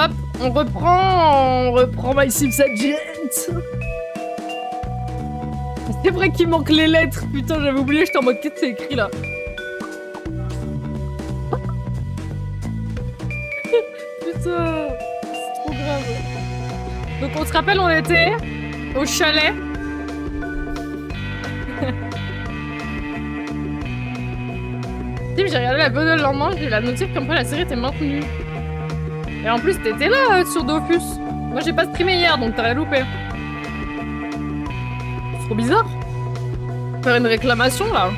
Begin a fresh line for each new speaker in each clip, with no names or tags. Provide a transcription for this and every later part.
Hop, on reprend My Sims Agent. C'est vrai qu'il manque les lettres. Putain, j'avais oublié, j'étais en mode qu'est-ce que c'est écrit là. Putain, c'est trop grave. Donc on se rappelle, on était au chalet. J'ai regardé la bonne le lendemain, j'ai eu la notif comme quoi la série était maintenue. Et en plus, t'étais là sur Dofus. Moi, j'ai pas streamé hier, donc t'as rien loupé. C'est trop bizarre. Faire une réclamation, là.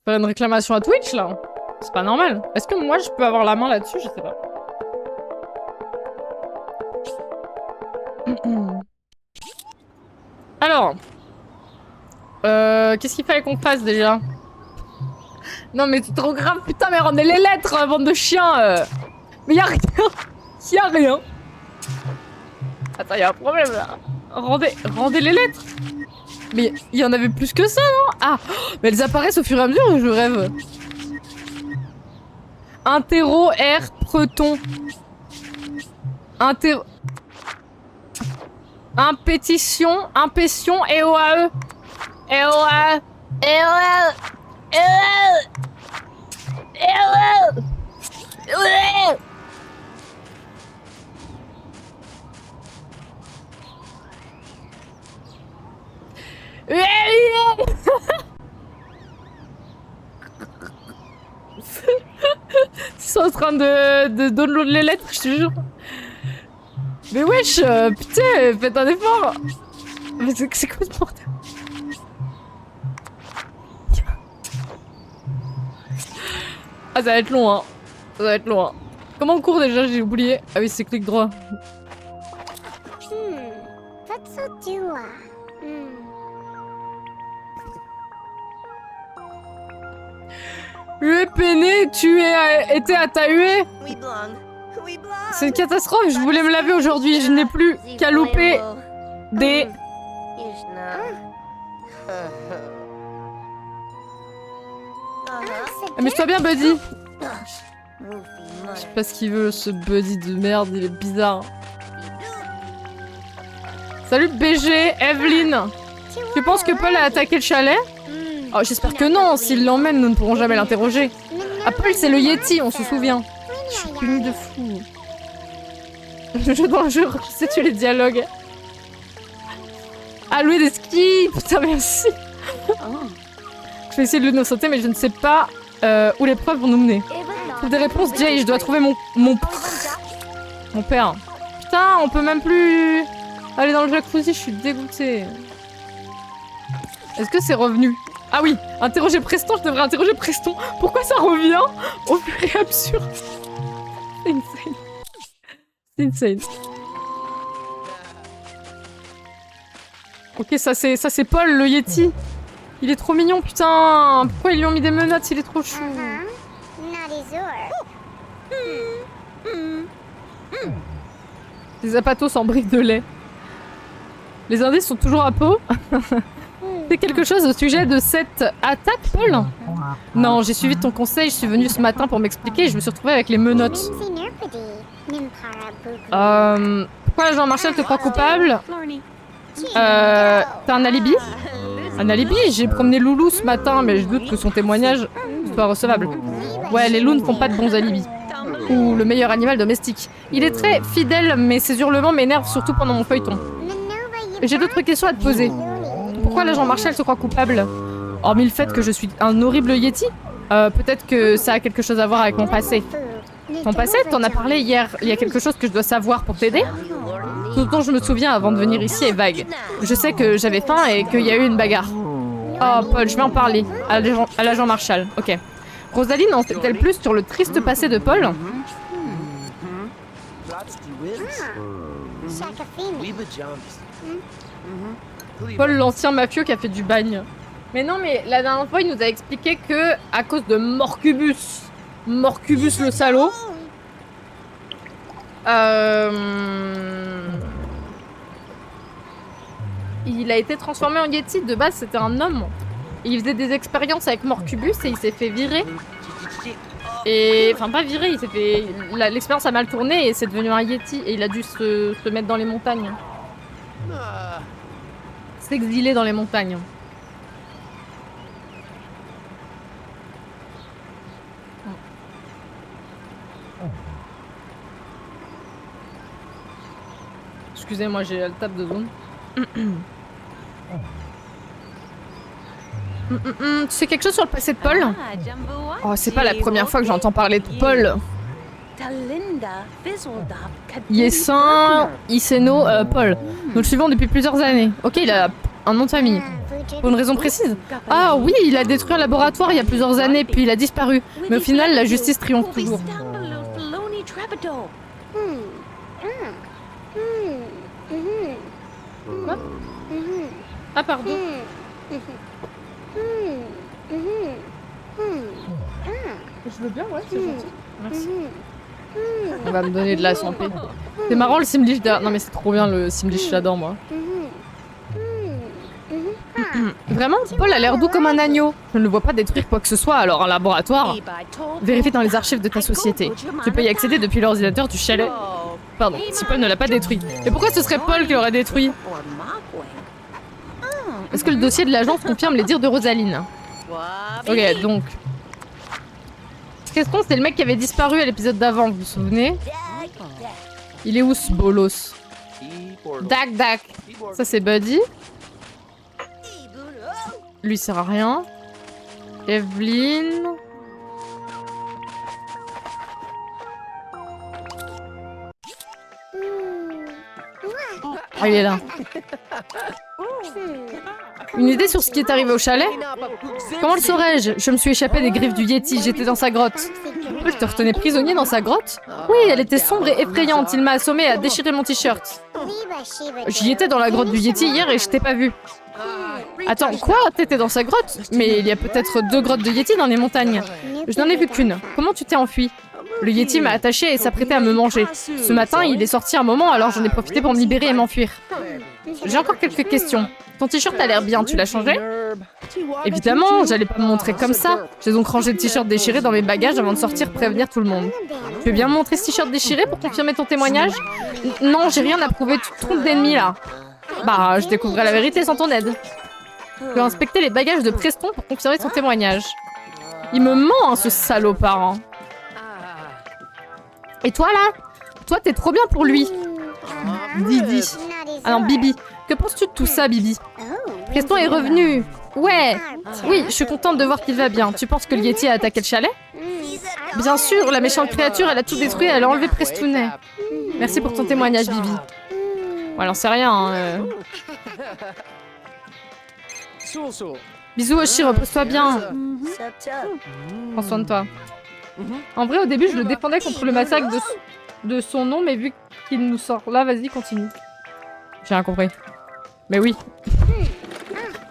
Faire une réclamation à Twitch, là. C'est pas normal. Est-ce que moi, je peux avoir la main là-dessus? Je sais pas. Alors. Qu'est-ce qu'il fallait qu'on fasse, déjà? Non, mais c'est trop grave. Putain, mais rendez les lettres, bande de chiens. Mais y'a rien. Y'a rien. Attends, y'a un problème, là. Rendez les lettres. Mais il y en avait plus que ça, non? Ah, mais elles apparaissent au fur et à mesure, je rêve. Interro R Preton. Impétition, impétion, EOAE. EOAE. EOAE. Ils sont en train de download les lettres, je te jure. Mais wesh, putain, faites un effort. Mais c'est quoi ce bordel? Ah, ça va être long, hein. Ça va être long, hein. Comment on court déjà? J'ai oublié. Ah oui, c'est clic droit. Huée peiné, tu été à ta huée. C'est une catastrophe, je voulais me laver aujourd'hui, je n'ai plus qu'à louper des... Amuse-toi bien, Buddy. Je sais pas ce qu'il veut, ce Buddy de merde, il est bizarre. Salut BG, Evelyn. Tu penses que Paul a attaqué le chalet? Oh, j'espère que non, s'il l'emmène, nous ne pourrons jamais l'interroger. Ah, Paul, c'est le Yeti, on se souvient. Je suis punie de fou. Le jeu dans le jeu, sais-tu les dialogues? Ah, louer des skis. Putain, merci. Je vais essayer de l'innocenter, mais je ne sais pas où les preuves vont nous mener. Trouve des réponses, Jay, je dois trouver mon père. Putain, on peut même plus aller dans le jacuzzi, je suis dégoûtée. Est-ce que c'est revenu? Ah oui, interroger Preston, je devrais interroger Preston. Pourquoi ça revient au fur et à mesure? C'est insane. C'est insane. Ok, ça c'est Paul, le Yeti. Il est trop mignon, putain. Pourquoi ils lui ont mis des menottes? Il est trop chou. Des apatos en briques de lait. Les indices sont toujours à peau. C'est quelque chose au sujet de cette attaque, Paul? Non, j'ai suivi ton conseil, je suis venue ce matin pour m'expliquer et je me suis retrouvée avec les menottes. Pourquoi Jean Marshall te croit coupable? T'as un alibi? Un alibi? J'ai promené Loulou ce matin, mais je doute que son témoignage soit recevable. Ouais, les loups ne font pas de bons alibis. Ou le meilleur animal domestique. Il est très fidèle, mais ses hurlements m'énervent surtout pendant mon feuilleton. J'ai d'autres questions à te poser. Pourquoi l'agent Marshall se croit coupable? Hormis le fait que je suis un horrible Yeti? Peut-être que ça a quelque chose à voir avec mon passé. Ton passé? T'en as parlé hier. Il y a quelque chose que je dois savoir pour t'aider? Tout dont je me souviens avant de venir ici est vague. Je sais que j'avais faim et qu'il y a eu une bagarre. Oh, Paul, je vais en parler. À l'agent Marshall. Ok. Rosaline en sait-elle plus sur le triste passé de Paul? Paul, l'ancien mafieux qui a fait du bagne. Mais non, mais la dernière fois, il nous a expliqué que à cause de Morcubus le salaud, il a été transformé en Yeti. De base, c'était un homme. Il faisait des expériences avec Morcubus et il s'est fait virer. Et... Enfin, pas viré, il s'est fait... L'expérience a mal tourné et c'est devenu un Yeti. Et il a dû se mettre dans les montagnes. S'exiler dans les montagnes. Excusez-moi, j'ai la table de zone. Tu sais quelque chose sur le passé de Paul? Oh, c'est pas la première fois que j'entends parler de Paul. Yesin, Iseno, Paul. Nous le suivons depuis plusieurs années. Ok, il a un nom de famille. Pour une raison précise? Ah oui, il a détruit un laboratoire il y a plusieurs années, puis il a disparu. Mais au final, la justice triomphe toujours. Quoi? Ah, pardon. Je veux bien, ouais, c'est gentil. Merci. On va me donner de la santé. C'est marrant le Simlish derrière. Non mais c'est trop bien le Simlish, j'adore moi. Vraiment, Paul a l'air doux comme un agneau. Je ne le vois pas détruire quoi que ce soit, alors un laboratoire. Vérifie dans les archives de ta société. Tu peux y accéder depuis l'ordinateur du chalet. Pardon, si Paul ne l'a pas détruit. Mais pourquoi ce serait Paul qui l'aurait détruit? Est-ce que le dossier de l'agence confirme les dires de Rosaline? Ok, donc... Creston, c'est le mec qui avait disparu à l'épisode d'avant, vous vous souvenez? Il est où ce bolos? Dak Dak. Ça c'est Buddy. Lui sert à rien. Evelyn. Ah, il est là. Une idée sur ce qui est arrivé au chalet? Comment le saurais-je? Je me suis échappée des griffes du Yeti, j'étais dans sa grotte. Je te retenais prisonnier dans sa grotte? Oui, elle était sombre et effrayante, il m'a assommé et a déchiré mon t-shirt. J'y étais dans la grotte du Yeti hier et je t'ai pas vu. Attends, quoi? T'étais dans sa grotte? Mais il y a peut-être 2 grottes de Yeti dans les montagnes. Je n'en ai vu qu'une. Comment tu t'es enfui? Le Yeti m'a attaché et s'apprêtait à me manger. Ce matin, il est sorti un moment, alors j'en ai profité pour me libérer et m'enfuir. J'ai encore quelques questions. Ton t-shirt a l'air bien, tu l'as changé? Évidemment, j'allais pas me montrer comme ça. J'ai donc rangé le t-shirt déchiré dans mes bagages avant de sortir prévenir tout le monde. Tu veux bien me montrer ce t-shirt déchiré pour confirmer ton témoignage? Non, j'ai rien à prouver, tu te trompes d'ennemi là. Bah, je découvrirai la vérité sans ton aide. Je vais inspecter les bagages de Preston pour confirmer son témoignage. Il me ment, hein, ce salopard. Hein. Et toi là? Toi, t'es trop bien pour lui. Didi. Ah non, Bibi. Que penses-tu de tout ça, Bibi? Preston est revenu. Ouais. Oui, je suis contente de voir qu'il va bien. Tu penses que le Yeti a attaqué le chalet? Bien sûr, la méchante créature, elle a tout détruit, elle a enlevé Prestounet. Merci pour ton témoignage, Bibi. Bon, alors c'est rien. Hein, Bisous, Oshi, repose-toi bien. Prends soin de toi. En vrai, au début, je le défendais contre le massacre de son nom, mais vu qu'il nous sort là, vas-y, continue. J'ai rien compris. Mais oui.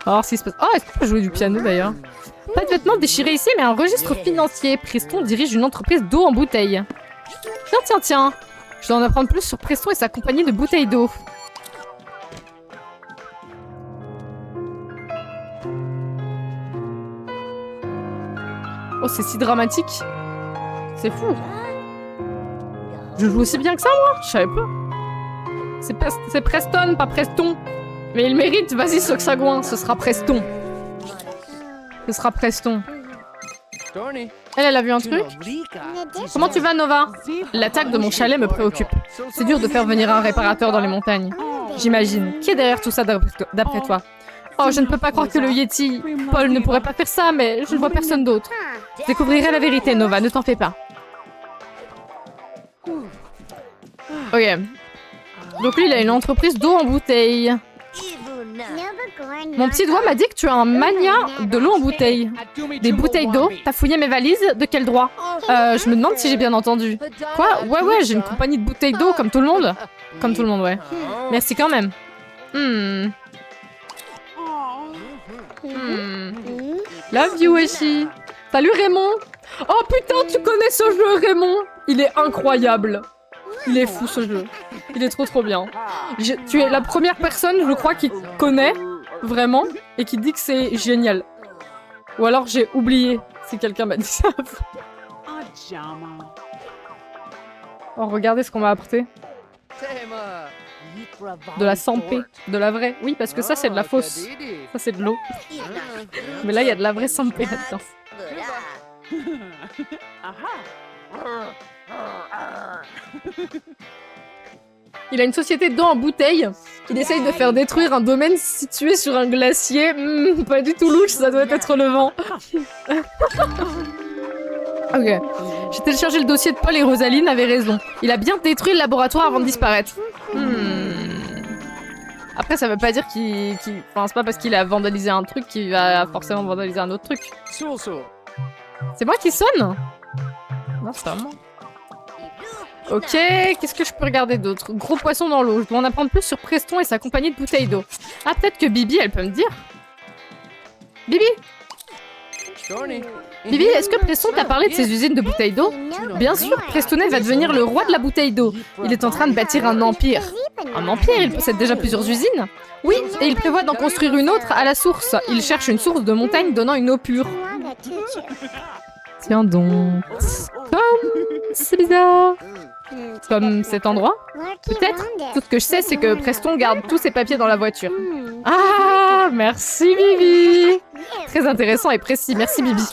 Alors, s'il se passe... Oh, est-ce qu'on peut jouer du piano, d'ailleurs? Pas de vêtements déchirés ici, mais un registre financier. Preston dirige une entreprise d'eau en bouteille. Tiens, tiens, tiens. Je dois en apprendre plus sur Preston et sa compagnie de bouteilles d'eau. Oh, c'est si dramatique. C'est fou. Je joue aussi bien que ça, moi? Je savais pas. C'est Preston, pas Preston. Mais il mérite, vas-y, Soxagouin, ce sera Preston. Ce sera Preston. Elle a vu un truc? Comment tu vas, Nova? L'attaque de mon chalet me préoccupe. C'est dur de faire venir un réparateur dans les montagnes. J'imagine. Qui est derrière tout ça d'après toi? Oh, je ne peux pas croire que le Yeti... Paul ne pourrait pas faire ça, mais je ne vois personne d'autre. Je découvrirai la vérité, Nova, ne t'en fais pas. Ok. Donc lui, il a une entreprise d'eau en bouteille. Mon petit doigt m'a dit que tu as un mania de l'eau en bouteille. Des bouteilles d'eau? T'as fouillé mes valises? De quel droit? Je me demande si j'ai bien entendu. Quoi? Ouais, j'ai une compagnie de bouteilles d'eau comme tout le monde. Comme tout le monde, ouais. Merci quand même. Love you, Weshi. Salut Raymond. Oh putain, tu connais ce jeu, Raymond? Il est incroyable. Il est fou, ce jeu. Il est trop bien. Tu es la première personne, je crois, qui connaît vraiment et qui dit que c'est génial. Ou alors j'ai oublié si quelqu'un m'a dit ça. Oh, regardez ce qu'on m'a apporté. De la sampé, de la vraie. Oui, parce que ça, c'est de la fausse. Ça, c'est de l'eau. Mais là, il y a de la vraie sampé là-dedans. Il a une société d'eau en bouteille. Il essaye de faire détruire un domaine situé sur un glacier. Pas du tout louche, ça doit être le vent. Ok. J'ai téléchargé le dossier de Paul et Rosaline avait raison. Il a bien détruit le laboratoire avant de disparaître. Après, ça veut pas dire qu'il... Enfin, c'est pas parce qu'il a vandalisé un truc qu'il va forcément vandaliser un autre truc. C'est moi qui sonne? Non, c'est pas moi. Ok, qu'est-ce que je peux regarder d'autre? Gros poisson dans l'eau. Je dois en apprendre plus sur Preston et sa compagnie de bouteilles d'eau. Ah, peut-être que Bibi, elle peut me dire. Bibi? Bibi, est-ce que Preston t'a parlé de ses usines de bouteilles d'eau? Bien sûr, Prestonnet va devenir le roi de la bouteille d'eau. Il est en train de bâtir un empire. Un empire? Il possède déjà plusieurs usines? Oui, et il prévoit d'en construire une autre à la source. Il cherche une source de montagne donnant une eau pure. Tiens donc. Comme... C'est bizarre. Comme cet endroit? Peut-être. Tout ce que je sais, c'est que Preston garde tous ses papiers dans la voiture. Ah, merci Bibi. Très intéressant et précis. Merci Bibi.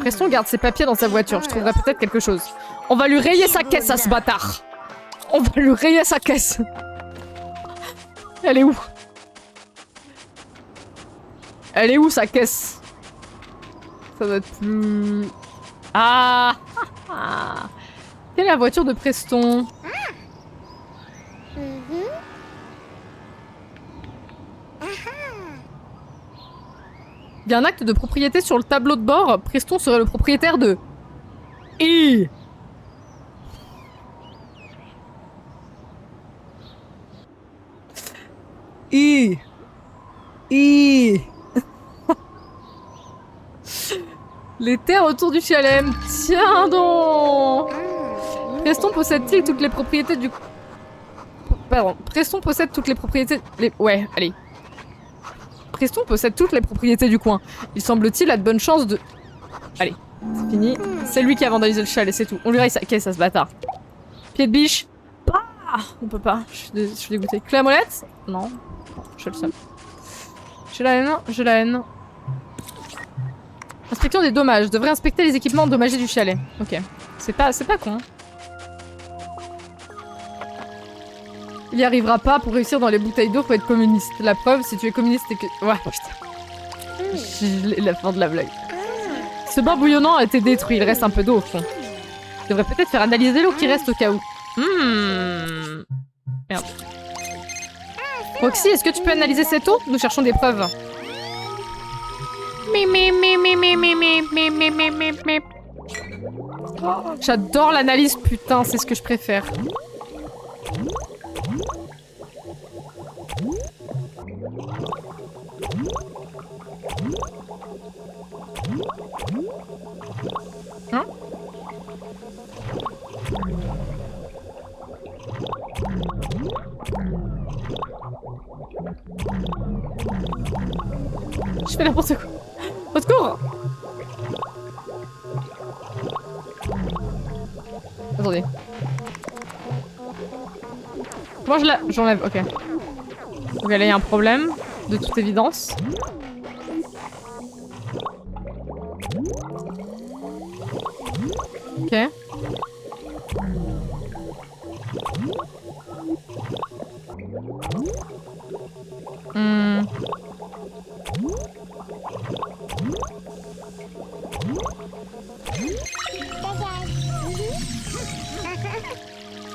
Preston garde ses papiers dans sa voiture. Je trouverai peut-être quelque chose. On va lui rayer sa caisse à ce bâtard. On va lui rayer sa caisse. Elle est où? Elle est où sa caisse? Ça doit être plus... Ah, quelle est la voiture de Preston? Il y a un acte de propriété sur le tableau de bord. Preston serait le propriétaire de... I. Les terres autour du chalet. Tiens donc. Preston possède-t-il toutes les propriétés du... Pardon. Preston possède toutes les propriétés... Ouais, allez. Preston possède toutes les propriétés du coin. Il semble-t-il a de bonnes chances de... Allez, c'est fini. C'est lui qui a vandalisé le chalet, c'est tout. On lui raye sa caisse à ce bâtard. Pied de biche. Ah, on peut pas. Je suis dégoûtée. Clé à molette? Non. Je le sais. J'ai la haine. J'ai la haine. Inspection des dommages. Je devrais inspecter les équipements endommagés du chalet. Ok. C'est pas con. Il y arrivera pas. Pour réussir dans les bouteilles d'eau, faut être communiste. La preuve, si tu es communiste et que... Ouais, putain. J'ai la fin de la blague. Ce bain bouillonnant a été détruit. Il reste un peu d'eau au fond. Je devrais peut-être faire analyser l'eau qui reste au cas où. Merde. Roxy, est-ce que tu peux analyser cette eau? Nous cherchons des preuves. Oh, j'adore l'analyse, putain, c'est ce que je préfère. Hein? Je fais n'importe quoi. Au secours! Attendez. Comment j'enlève? Ok. Donc là, il y a un problème, de toute évidence. Ok.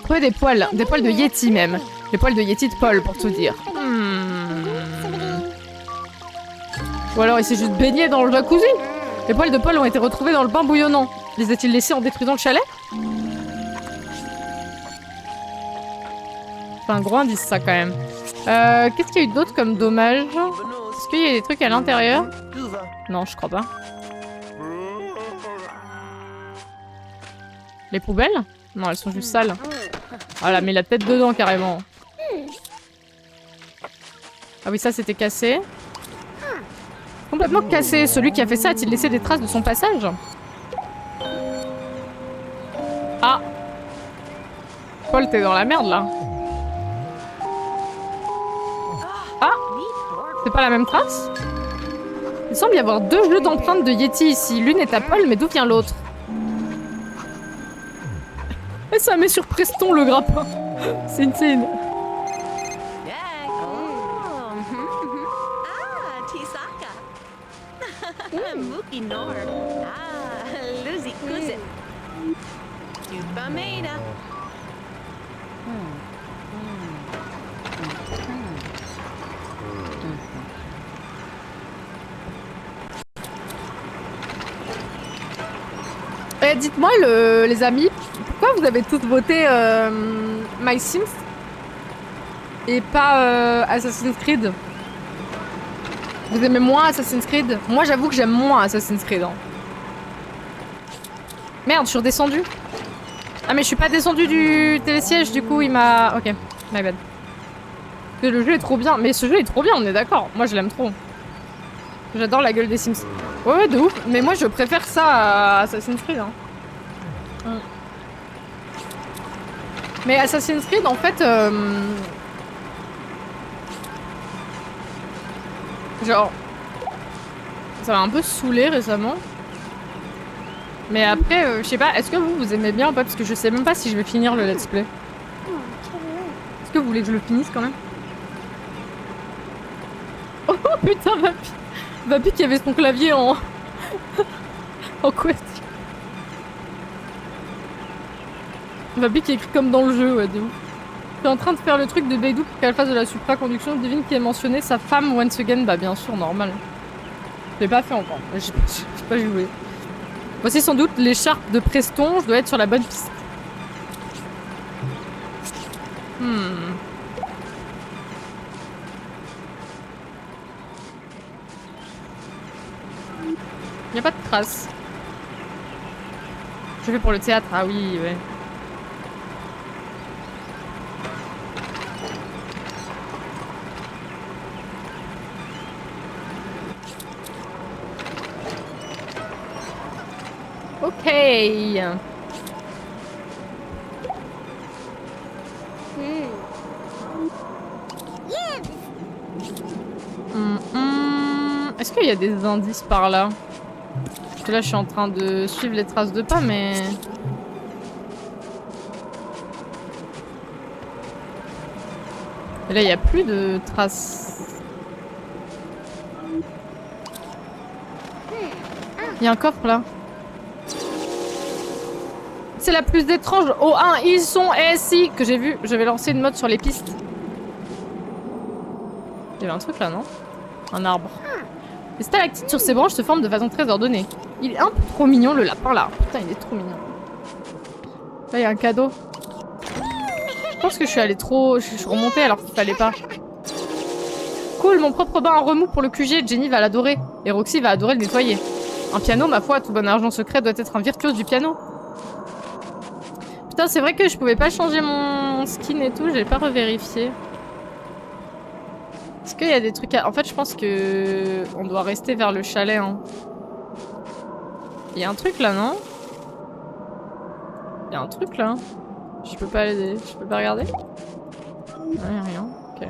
Trouver des poils de Yeti même. Les poils de Yeti de Paul pour tout dire. Ou alors il s'est juste baigné dans le jacuzzi. Les poils de Paul ont été retrouvés dans le bain bouillonnant. Les a-t-il laissés en détruisant le chalet? C'est un gros indice ça quand même. Qu'est-ce qu'il y a eu d'autre comme dommage? Est-ce qu'il y a des trucs à l'intérieur? Non, je crois pas. Les poubelles? Non, elles sont juste sales. Voilà, mais la tête dedans carrément. Ah oui, ça c'était cassé. Complètement cassé. Celui qui a fait ça a-t-il laissé des traces de son passage? Paul, t'es dans la merde, là. Ah! C'est pas la même trace? Il semble y avoir 2 jeux d'empreintes de Yeti ici. L'une est à Paul, mais d'où vient l'autre? Et ça met sur Preston, le grappin. C'est insane. Et dites-moi, les amis, pourquoi vous avez tous voté My Sims et pas Assassin's Creed? Vous aimez moins Assassin's Creed? Moi, j'avoue que j'aime moins Assassin's Creed. Hein. Merde, je suis redescendue. Ah, mais je suis pas descendue du télésiège, du coup, il m'a... Ok, my bad. Parce que le jeu est trop bien. Mais ce jeu est trop bien, on est d'accord. Moi, je l'aime trop. J'adore la gueule des Sims. Ouais, ouais, de ouf. Mais moi, je préfère ça à Assassin's Creed. Hein. Mais Assassin's Creed, en fait... Genre... Ça m'a un peu saoulé récemment. Mais après, je sais pas, est-ce que vous aimez bien ou pas? Parce que je sais même pas si je vais finir le let's play. Est-ce que vous voulez que je le finisse quand même? Oh putain, Vapi qui avait son clavier en... en question. Vapi qui écrit comme dans le jeu, ouais, de ouf. Je suis en train de faire le truc de Beidou pour qu'elle fasse de la supraconduction divine qui est mentionné sa femme once again. Bah bien sûr, normal. Je l'ai pas fait encore. J'ai pas joué. Voici sans doute l'écharpe de Preston. Je dois être sur la bonne piste. Y a pas de traces. Je vais pour le théâtre. Ah oui, ouais. Ok. Est-ce qu'il y a des indices par là? Parce que là, je suis en train de suivre les traces de pas, mais... Et là, il n'y a plus de traces. Il y a un coffre là. C'est la plus étrange. Oh, ils sont SI que j'ai vu. Je vais lancer une mode sur les pistes. Il y avait un truc là, non? Un arbre. Les stalactites sur ses branches se forment de façon très ordonnée. Il est un peu trop mignon le lapin là. Putain, il est trop mignon. Là, il y a un cadeau. Je pense que je suis allée trop... Je suis remontée alors qu'il fallait pas. Cool, mon propre bain en remous pour le QG. Jenny va l'adorer. Et Roxy va adorer le nettoyer. Un piano, ma foi, tout bon argent secret doit être un virtuose du piano. Putain, c'est vrai que je pouvais pas changer mon skin et tout. J'ai pas revérifié. Est-ce qu'il y a des trucs à... En fait, je pense que... On doit rester vers le chalet, hein. Il y a un truc là, non? Il y a un truc là. Je peux pas aller... Je peux pas regarder? Non, y a rien. Ok.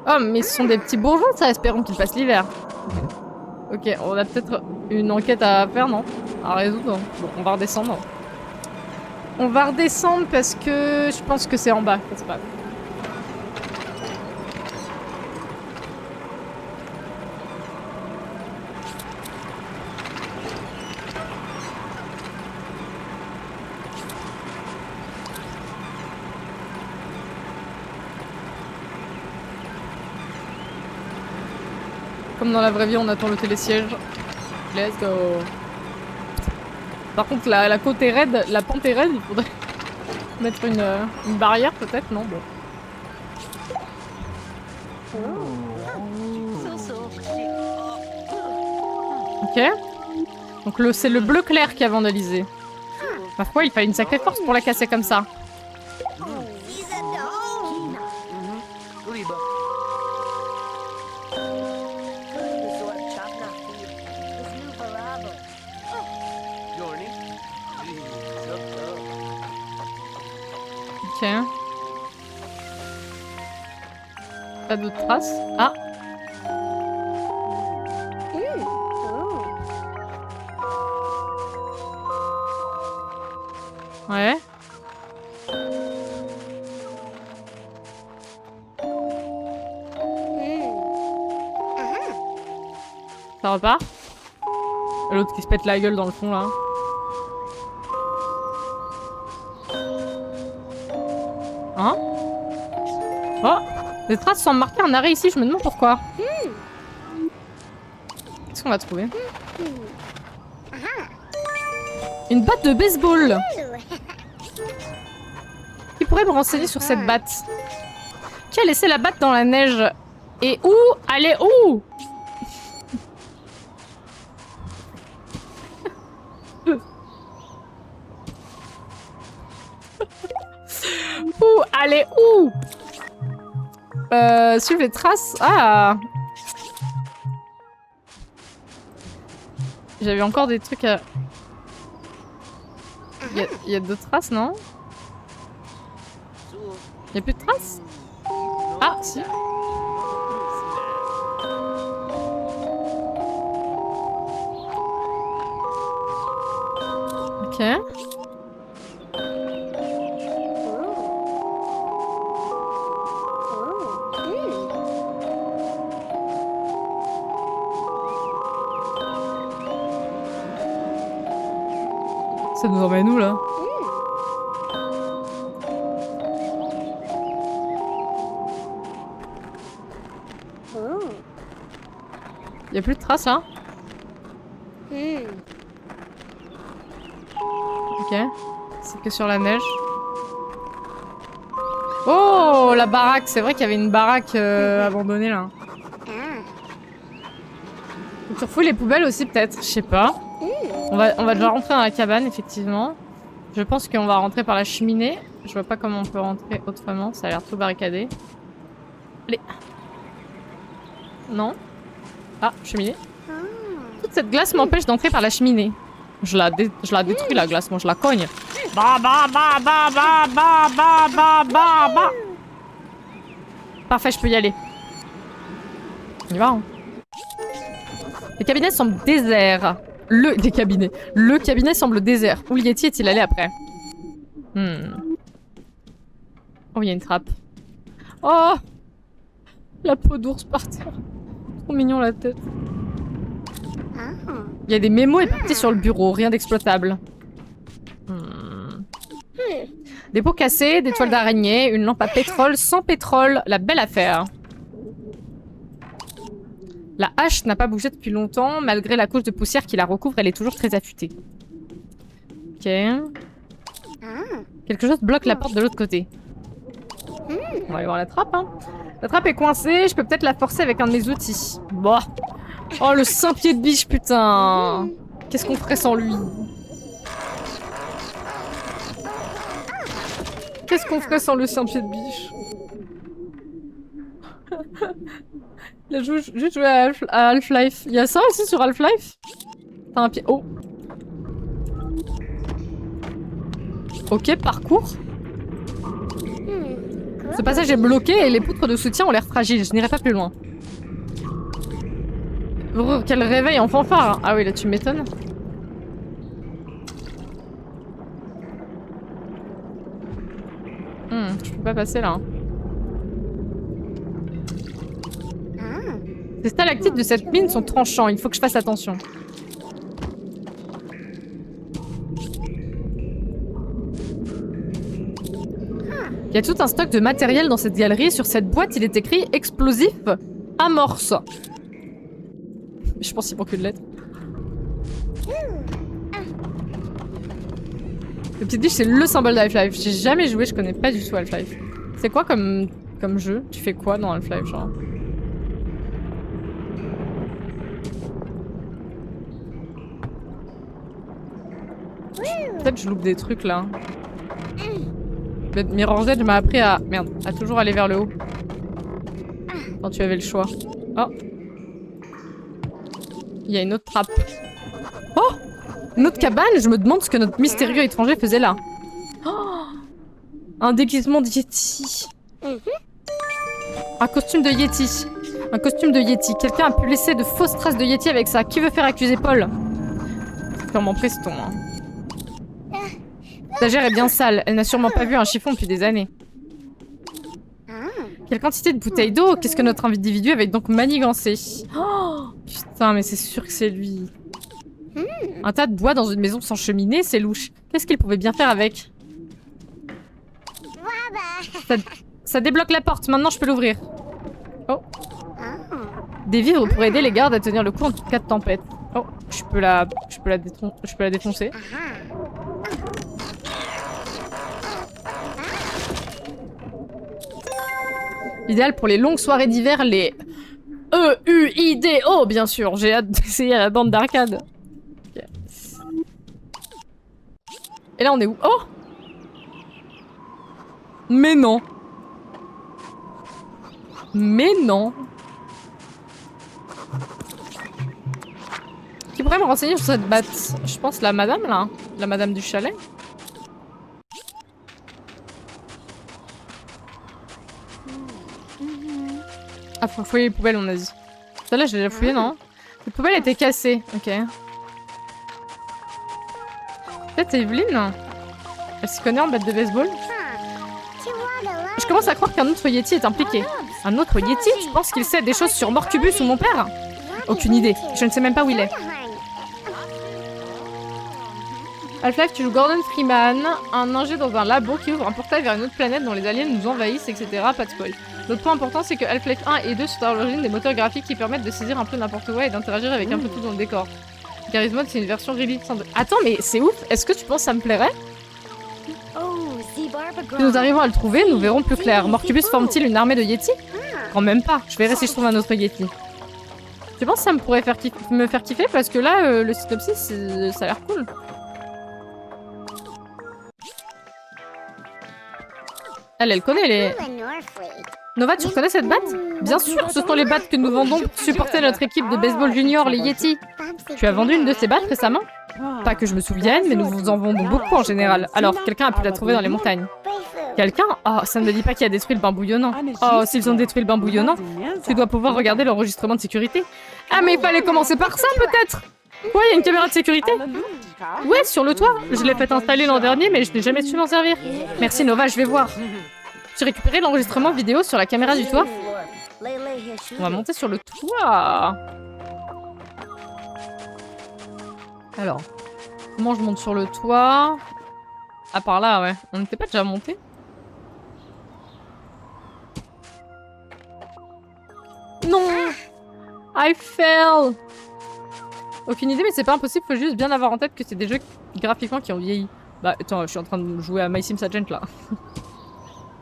Oh, mais ce sont des petits bourgeons, ça. Espérons qu'ils passent l'hiver. Ok, on a peut-être une enquête à faire, non? À résoudre. Bon, on va redescendre. On va redescendre parce que je pense que c'est en bas. C'est pas grave. Comme dans la vraie vie, on attend le télésiège. Let's go. Par contre, la côte est raide, la pente est raide, il faudrait mettre une barrière peut-être, non? Bon. Ok. Donc c'est le bleu clair qui a vandalisé. Parfois, il fallait une sacrée force pour la casser comme ça. Ok. Pas d'autres traces. Ah. Ouais. Ça repart. L'autre qui se pète la gueule dans le fond là. Hein? Oh! Des traces semblent marquer un arrêt ici, je me demande pourquoi. Qu'est-ce qu'on va trouver? Une batte de baseball! Qui pourrait me renseigner sur cette batte? Qui a laissé la batte dans la neige? Et où? Elle est où? Où? Elle est où? Suivre les traces. Ah! J'avais encore des trucs à... Il y a d'autres traces, non? Il y a plus de traces? Ah, si. Ok. Ça nous emmène où là? Y a plus de traces là? Ok. C'est que sur la neige. Oh, la baraque! C'est vrai qu'il y avait une baraque abandonnée là. Faut que tu refouilles les poubelles aussi peut-être, je sais pas. On va déjà rentrer dans la cabane, effectivement. Je pense qu'on va rentrer par la cheminée. Je vois pas comment on peut rentrer autrement, ça a l'air tout barricadé. Allez. Non. Ah, cheminée. Toute cette glace m'empêche d'entrer par la cheminée. Je la détruis la glace, moi je la cogne. Ba ba ba ba ba ba ba ba ba ba. Parfait, je peux y aller. On y va, hein. Les cabinets semblent déserts. Des cabinets. Le cabinet semble désert. Où le Yeti est-il allé après? Oh, il y a une trappe. Oh! La peau d'ours par terre. Trop mignon la tête. Il y a des mémos éparpillés sur le bureau. Rien d'exploitable. Des pots cassés, des toiles d'araignée, une lampe à pétrole sans pétrole. La belle affaire. La hache n'a pas bougé depuis longtemps, malgré la couche de poussière qui la recouvre, elle est toujours très affûtée. Ok. Quelque chose bloque la porte de l'autre côté. On va aller voir la trappe, hein. La trappe est coincée, je peux peut-être la forcer avec un de mes outils. Bon. Oh, le Saint-Pied de biche, putain. Qu'est-ce qu'on ferait sans lui? Qu'est-ce qu'on ferait sans le Saint-Pied de biche? Il a juste joué à Half-Life. Il y a ça aussi sur Half-Life? T'as un pied... Oh. Ok, parcours. Ce passage est bloqué et les poutres de soutien ont l'air fragiles. Je n'irai pas plus loin. Oh, quel réveil en fanfare. Ah oui, là tu m'étonnes. Je peux pas passer là. Les stalactites de cette mine sont tranchants, il faut que je fasse attention. Il y a tout un stock de matériel dans cette galerie. Sur cette boîte, il est écrit « Explosif amorce ». Je pense qu'il manque une lettre. Le petit biche, c'est le symbole de Half-Life. J'ai jamais joué, je connais pas du tout Half-Life. C'est quoi comme jeu? Tu fais quoi dans Half-Life, genre? Peut-être je loupe des trucs là. Mirror's Edge m'a appris à... Merde, à toujours aller vers le haut. Quand tu avais le choix. Oh. Il y a une autre trappe. Oh! Une autre cabane? Je me demande ce que notre mystérieux étranger faisait là. Oh! Un déguisement de Yeti. Un costume de Yeti. Un costume de Yeti. Quelqu'un a pu laisser de fausses traces de Yeti avec ça. Qui veut faire accuser Paul? Sûrement Preston. Hein. L'étagère est bien sale. Elle n'a sûrement pas vu un chiffon depuis des années. Quelle quantité de bouteilles d'eau? Qu'est-ce que notre individu avait donc manigancé? Oh, putain, mais c'est sûr que c'est lui. Un tas de bois dans une maison sans cheminée, c'est louche. Qu'est-ce qu'il pouvait bien faire avec? Ça débloque la porte. Maintenant, je peux l'ouvrir. Oh. Des vivres pour aider les gardes à tenir le coup en cas de tempête. Oh, je peux la défoncer. Idéal pour les longues soirées d'hiver, les EUIDO, bien sûr. J'ai hâte d'essayer à la bande d'arcade. Okay. Et là, on est où? Oh! Mais non. Mais non. Qui pourrait me renseigner sur cette batte? Je pense la madame, là. La madame du chalet. Ah, faut fouiller les poubelles, on a dit. Celle-là, je l'ai déjà fouillée, non? Les poubelles étaient cassées. Ok. Peut-être Evelyne? Elle s'y connaît en batte de baseball? Je commence à croire qu'un autre Yeti est impliqué. Un autre Yeti? Tu penses qu'il sait des choses sur Morcubus ou mon père? Aucune idée. Je ne sais même pas où il est. Half-Life, tu joues Gordon Freeman, un ingé dans un labo qui ouvre un portail vers une autre planète dont les aliens nous envahissent, etc. Pas de spoil. L'autre point important, c'est que Half-Life 1 et 2 sont à l'origine des moteurs graphiques qui permettent de saisir un peu n'importe quoi et d'interagir avec un peu tout dans le décor. Garry's Mod, c'est une version release. Attends, mais c'est ouf. Est-ce que tu penses que ça me plairait? Si nous arrivons à le trouver, nous verrons plus clair. Morcubus forme-t-il une armée de Yeti? Quand même pas. Je verrai si je trouve un autre Yeti. Tu penses que ça me pourrait me faire kiffer? Parce que là, le synopsis, ça a l'air cool. Elle connaît les... Nova, tu reconnais cette batte? Bien sûr, ce sont les battes que nous vendons pour supporter notre équipe de baseball junior, les Yeti. Tu as vendu une de ces battes récemment? Pas que je me souvienne, mais nous vous en vendons beaucoup en général. Alors, quelqu'un a pu la trouver dans les montagnes. Quelqu'un? Oh, ça ne me dit pas qui a détruit le bain bouillonnant. Oh, s'ils ont détruit le bain bouillonnant, tu dois pouvoir regarder l'enregistrement de sécurité. Ah, mais il fallait commencer par ça, peut-être? Ouais, il y a une caméra de sécurité. Ouais, sur le toit. Je l'ai fait installer l'an dernier, mais je n'ai jamais su m'en servir. Merci Nova, je vais voir. J'ai récupéré l'enregistrement vidéo sur la caméra du toit. On va monter sur le toit. Alors, comment je monte sur le toit? Ah, par là, ouais. On n'était pas déjà monté? Non! I fell! Aucune idée, mais c'est pas impossible, faut juste bien avoir en tête que c'est des jeux graphiquement qui ont vieilli. Bah, attends, je suis en train de jouer à My Sims Agent, là.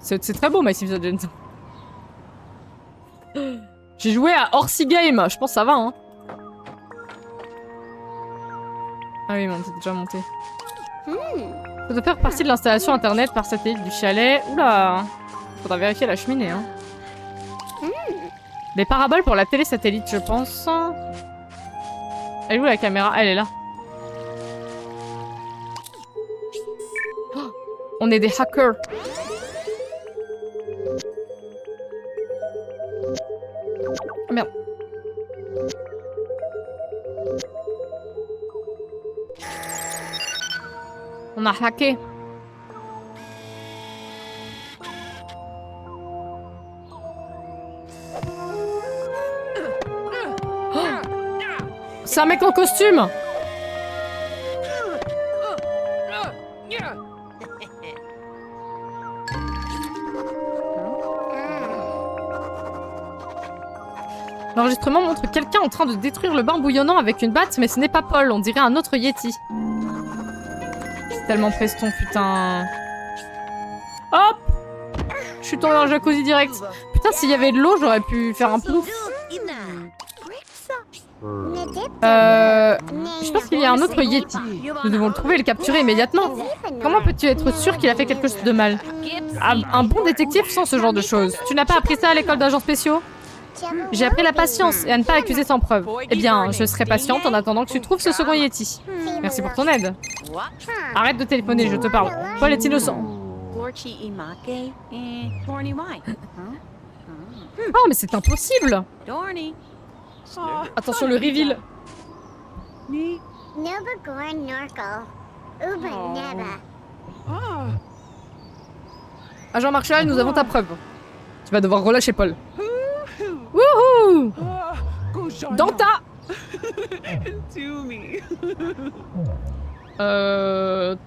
C'est très beau, My Sims Agent. J'ai joué à Horsey Game, je pense que ça va, hein. Ah oui, mais on était déjà monté. Ça doit faire partie de l'installation internet par satellite du chalet. Oula! Faudra vérifier la cheminée, hein. Des paraboles pour la télé satellite, je pense. Elle est où la caméra? Elle est là. Oh, on est des hackers. Oh merde. On a hacké. Oh, c'est un mec en costume. L'enregistrement montre quelqu'un en train de détruire le bain bouillonnant avec une batte, mais ce n'est pas Paul, on dirait un autre Yeti. C'est tellement Preston, putain. Hop! Je suis tombée dans le jacuzzi direct. Putain, s'il y avait de l'eau, j'aurais pu faire un plouf. Je pense qu'il y a un autre Yeti. Nous devons le trouver et le capturer immédiatement. Comment peux-tu être sûr qu'il a fait quelque chose de mal? Un bon détective sent ce genre de choses. Tu n'as pas appris ça à l'école d'agents spéciaux? J'ai appris la patience et à ne pas accuser sans preuve. Eh bien, je serai patiente en attendant que tu trouves ce second Yeti. Merci pour ton aide. Arrête de téléphoner, je te parle. Paul est innocent. Oh, mais c'est impossible! Attention, le reveal! Agent Marshall, nous avons ta preuve. Tu vas devoir relâcher Paul. Wouhou! Danta!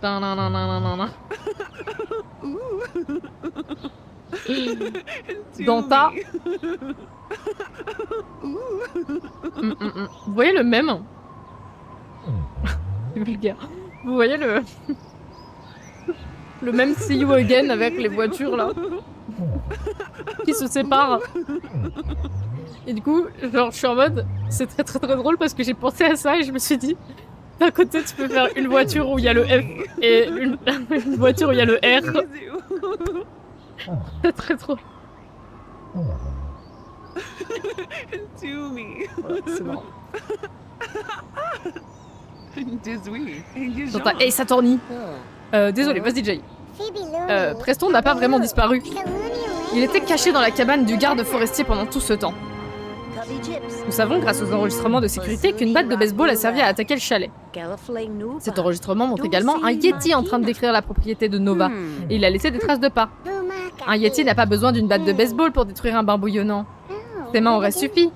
Tananananana. Danta. Vous voyez le même? C'est vulgaire. Vous voyez le... le même See You Again avec les voitures là qui se séparent. Et du coup, genre je suis en mode, c'est très drôle parce que j'ai pensé à ça et je me suis dit, d'un côté tu peux faire une voiture où il y a le F et une voiture où il y a le R. C'est très drôle. C'est marrant. Dans ta Ace Attorney. Désolé, vas-y Jay. Preston n'a pas vraiment disparu. Il était caché dans la cabane du garde forestier pendant tout ce temps. Nous savons, grâce aux enregistrements de sécurité, qu'une batte de baseball a servi à attaquer le chalet. Cet enregistrement montre également un Yeti en train de décrire la propriété de Nova, et il a laissé des traces de pas. Un Yeti n'a pas besoin d'une batte de baseball pour détruire un bain bouillonnant. Ses mains auraient suffi.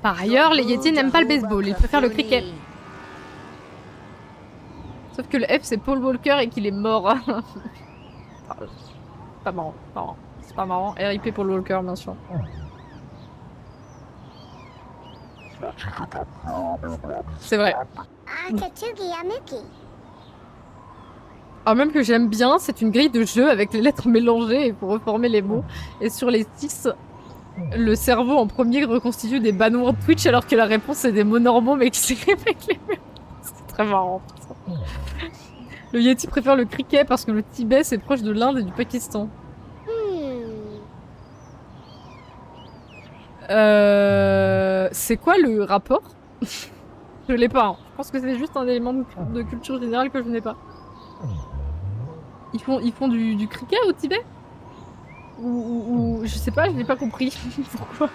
Par ailleurs, les Yetis n'aiment pas le baseball, ils préfèrent le cricket. Sauf que le F c'est Paul Walker et qu'il est mort. Pas marrant, pas marrant. C'est pas marrant. RIP Paul Walker, bien sûr. C'est vrai. Alors même que j'aime bien, c'est une grille de jeu avec les lettres mélangées pour reformer les mots. Et sur les 6, le cerveau en premier reconstitue des bannons Twitch alors que la réponse c'est des mots normaux mais qui s'écrivent avec les mots. C'est très marrant. Le Yeti préfère le cricket parce que le Tibet c'est proche de l'Inde et du Pakistan. C'est quoi le rapport? Je l'ai pas. Hein. Je pense que c'est juste un élément de culture générale que je n'ai pas. Ils font du cricket au Tibet? Ou je sais pas, je n'ai pas compris. Pourquoi?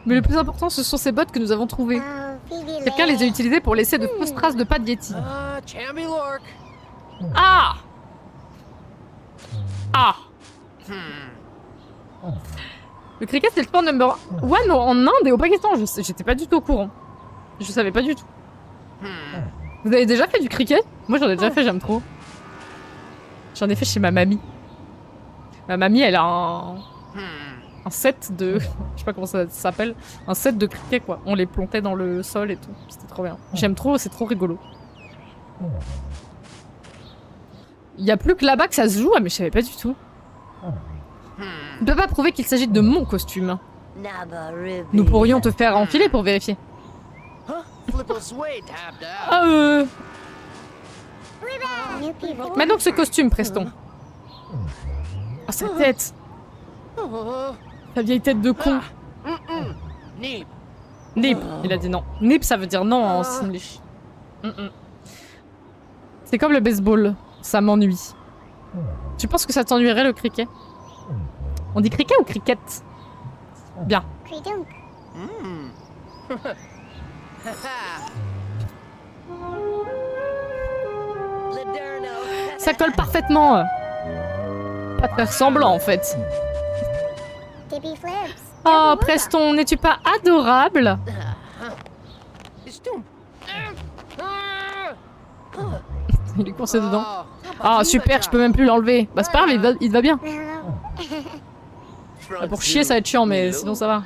Mais le plus important, ce sont ces bottes que nous avons trouvées. Quelqu'un les a utilisées pour laisser de fausses traces de pas de Yeti. Ah! Ah! Le cricket c'est le sport number one en Inde et au Pakistan. J'étais pas du tout au courant. Je savais pas du tout. Vous avez déjà fait du cricket? Moi j'en ai déjà fait, j'aime trop. J'en ai fait chez ma mamie. Ma mamie elle a un set de... je sais pas comment ça s'appelle. Un set de cricket quoi. On les plantait dans le sol et tout. C'était trop bien. J'aime trop, c'est trop rigolo. Il y a plus que là-bas que ça se joue, mais je savais pas du tout. Tu ne peux pas prouver qu'il s'agit de mon costume. Nous pourrions te faire enfiler pour vérifier. Mais donc ce costume, Preston. Ah, sa tête. Ta vieille tête de con. Nip, il a dit non. Nip, ça veut dire non en Singlish. C'est comme le baseball. Ça m'ennuie. Tu penses que ça t'ennuierait le cricket? On dit cricket ou cricket? Bien. Ça colle parfaitement. Pas de faire semblant en fait. Oh Preston, n'es-tu pas adorable? Il est coincé dedans. Ah super, je peux même plus l'enlever. Bah c'est pas grave, il va bien. Bah, pour chier ça va être chiant mais sinon ça va.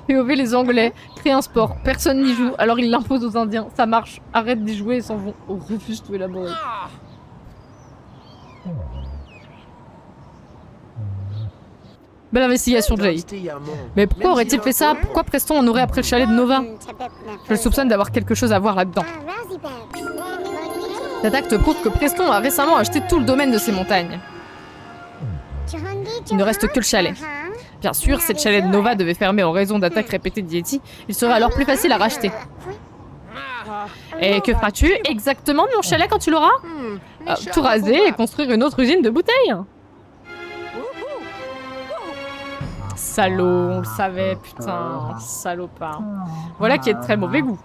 POV les Anglais, créer un sport, personne n'y joue, alors ils l'imposent aux Indiens. Ça marche, arrête d'y jouer et s'en vont. Oh, refuse tout élaborer. Belle investigation, Jay. Mais pourquoi aurait-il fait ça? Pourquoi Preston en aurait après le chalet de Nova? Je le soupçonne d'avoir quelque chose à voir là-dedans. Cet acte prouve que Preston a récemment acheté tout le domaine de ces montagnes. Il ne reste que le chalet. Bien sûr, si le chalet de Nova devait fermer en raison d'attaques répétées de Yeti, il serait alors plus facile à racheter. Et que feras-tu exactement de mon chalet quand tu l'auras? Tout raser et construire une autre usine de bouteilles. Salaud, on le savait, putain, salopard. Voilà qui est de très mauvais goût.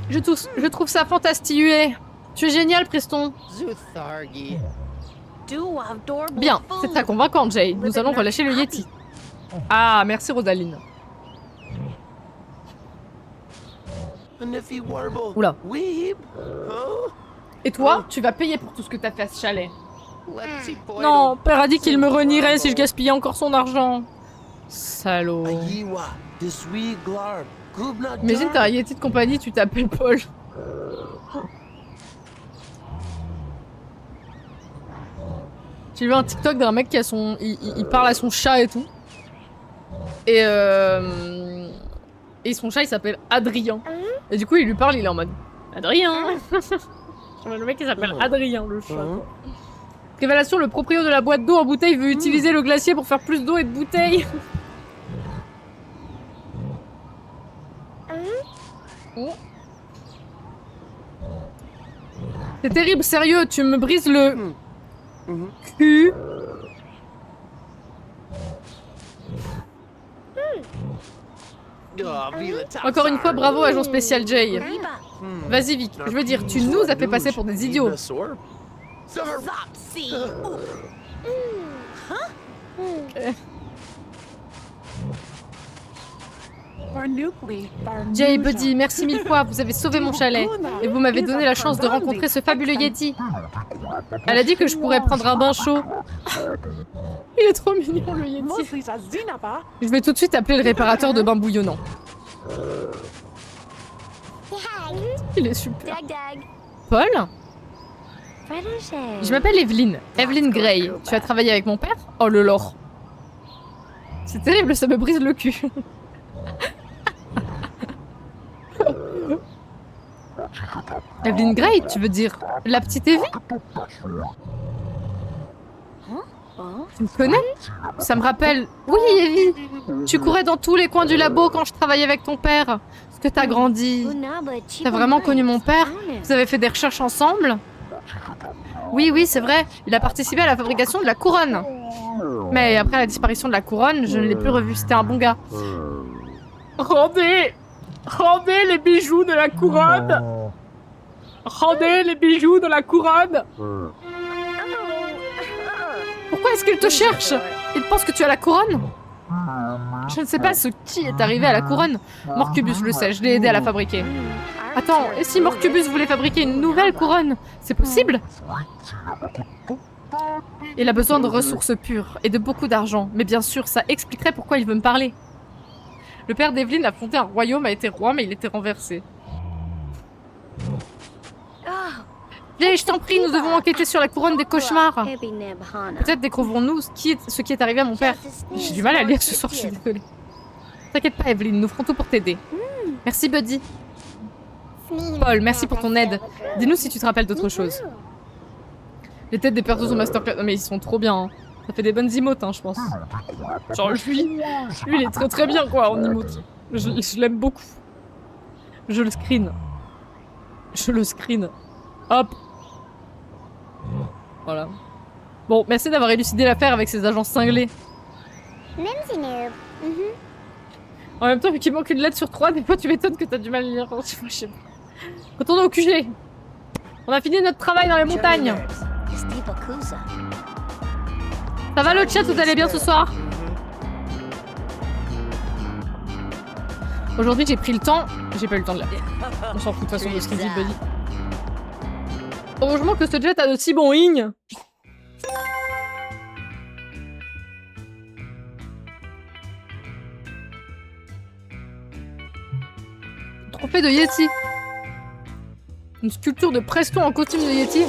Je trouve ça fantastique. Tu es génial, Preston. Bien, c'est très convaincant, Jay. Nous allons relâcher le Yeti. Ah, merci, Rosaline. Oula. Et toi, tu vas payer pour tout ce que t'as fait à ce chalet. Non, père a dit qu'il me renierait si je gaspillais encore son argent. Salaud. Imagine, t'as un Yeti de compagnie, tu t'appelles Paul. J'ai vu un TikTok d'un mec qui a son... Il parle à son chat et tout. Et son chat, il s'appelle Adrien. Et du coup, il lui parle, il est en mode... Adrien. Le mec, il s'appelle Adrien, le chat. Révélation, le proprio de la boîte d'eau en bouteille veut utiliser le glacier pour faire plus d'eau et de bouteilles. C'est terrible, sérieux, tu me brises le cul. Encore une fois, bravo, agent spécial Jay. Vas-y, Vic, je veux dire, tu nous as fait passer pour des idiots. Jay, Buddy, merci mille fois, vous avez sauvé mon chalet. Et vous m'avez donné la chance de rencontrer ce fabuleux Yeti. Elle a dit que je pourrais prendre un bain chaud. Il est trop mignon, le Yeti. Je vais tout de suite appeler le réparateur de bain bouillonnant. Il est super. Paul? Je m'appelle Evelyn. Evelyn Gray. Tu as travaillé avec mon père? Oh le lore. C'est terrible, ça me brise le cul. Evelyn Gray, tu veux dire la petite Evie? Tu me connais? Ça me rappelle... Oui, Evie! Tu courais dans tous les coins du labo quand je travaillais avec ton père. Est-ce que t'as grandi? T'as vraiment connu mon père? Vous avez fait des recherches ensemble? Oui, oui, c'est vrai. Il a participé à la fabrication de la couronne. Mais après la disparition de la couronne, je ne l'ai plus revu. C'était un bon gars. Rendez! Rendez les bijoux de la couronne! Rendez les bijoux de la couronne! Pourquoi est-ce qu'il te cherche? Il pense que tu as la couronne? Je ne sais pas ce qui est arrivé à la couronne. Morcubus le sait, je l'ai aidé à la fabriquer. Attends, et si Morcubus voulait fabriquer une nouvelle couronne? C'est possible? Il a besoin de ressources pures et de beaucoup d'argent. Mais bien sûr, ça expliquerait pourquoi il veut me parler. Le père d'Evelyn a fondé un royaume, a été roi, mais il était renversé. Viens, je t'en prie, nous devons enquêter sur la couronne des cauchemars. Peut-être découvrons-nous ce qui est arrivé à mon père. J'ai du mal à lire ce soir, je suis désolée. T'inquiète pas, Evelyn, nous ferons tout pour t'aider. Merci, Buddy. Paul, merci pour ton aide. Dis-nous si tu te rappelles d'autre chose. Les têtes des persos sont masterclass. Mais ils sont trop bien. Hein. Ça fait des bonnes emotes, hein, je pense. Genre, lui, il est très très bien, quoi, en emote. Je l'aime beaucoup. Je le screen. Je le screen. Hop. Voilà. Bon, merci d'avoir élucidé l'affaire avec ces agents cinglés. En même temps, vu qu'il manque une lettre sur 3, des fois tu m'étonnes que t'as du mal à lire. Je sais pas. Retournons au QG. On a fini notre travail dans les montagnes. Ça va le chat, vous allez bien ce soir? Aujourd'hui j'ai pris le temps. J'ai pas eu le temps de lire. On s'en fout de toute façon de ce qu'il dit Buddy. Heureusement que ce jet a de si bons lignes. Trophée de Yeti. Une sculpture de Preston en costume de Yeti.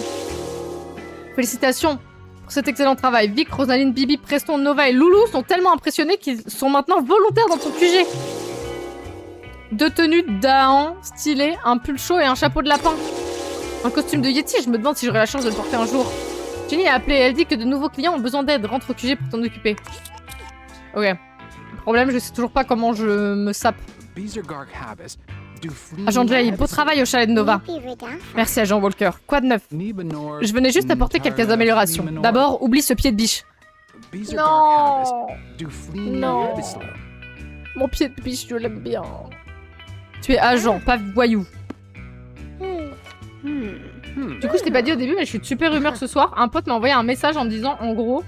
Félicitations pour cet excellent travail. Vic, Rosaline, Bibi, Preston, Nova et Loulou sont tellement impressionnés qu'ils sont maintenant volontaires dans ton QG. 2 tenues d'Ahan stylées, un pull chaud et un chapeau de lapin. Un costume de Yeti, je me demande si j'aurai la chance de le porter un jour. Jenny a appelé, elle dit que de nouveaux clients ont besoin d'aide. Rentre au QG pour t'en occuper. Ok. Le problème, je sais toujours pas comment je me sape. Agent Jay, beau travail au chalet de Nova. Merci, Agent Walker. Quoi de neuf? Je venais juste apporter quelques améliorations. D'abord, oublie ce pied de biche. Non. Non. Mon pied de biche, je l'aime bien. Tu es agent, pas voyou. Du coup, je t'ai pas dit au début, mais je suis de super humeur ce soir. Un pote m'a envoyé un message en me disant, en gros,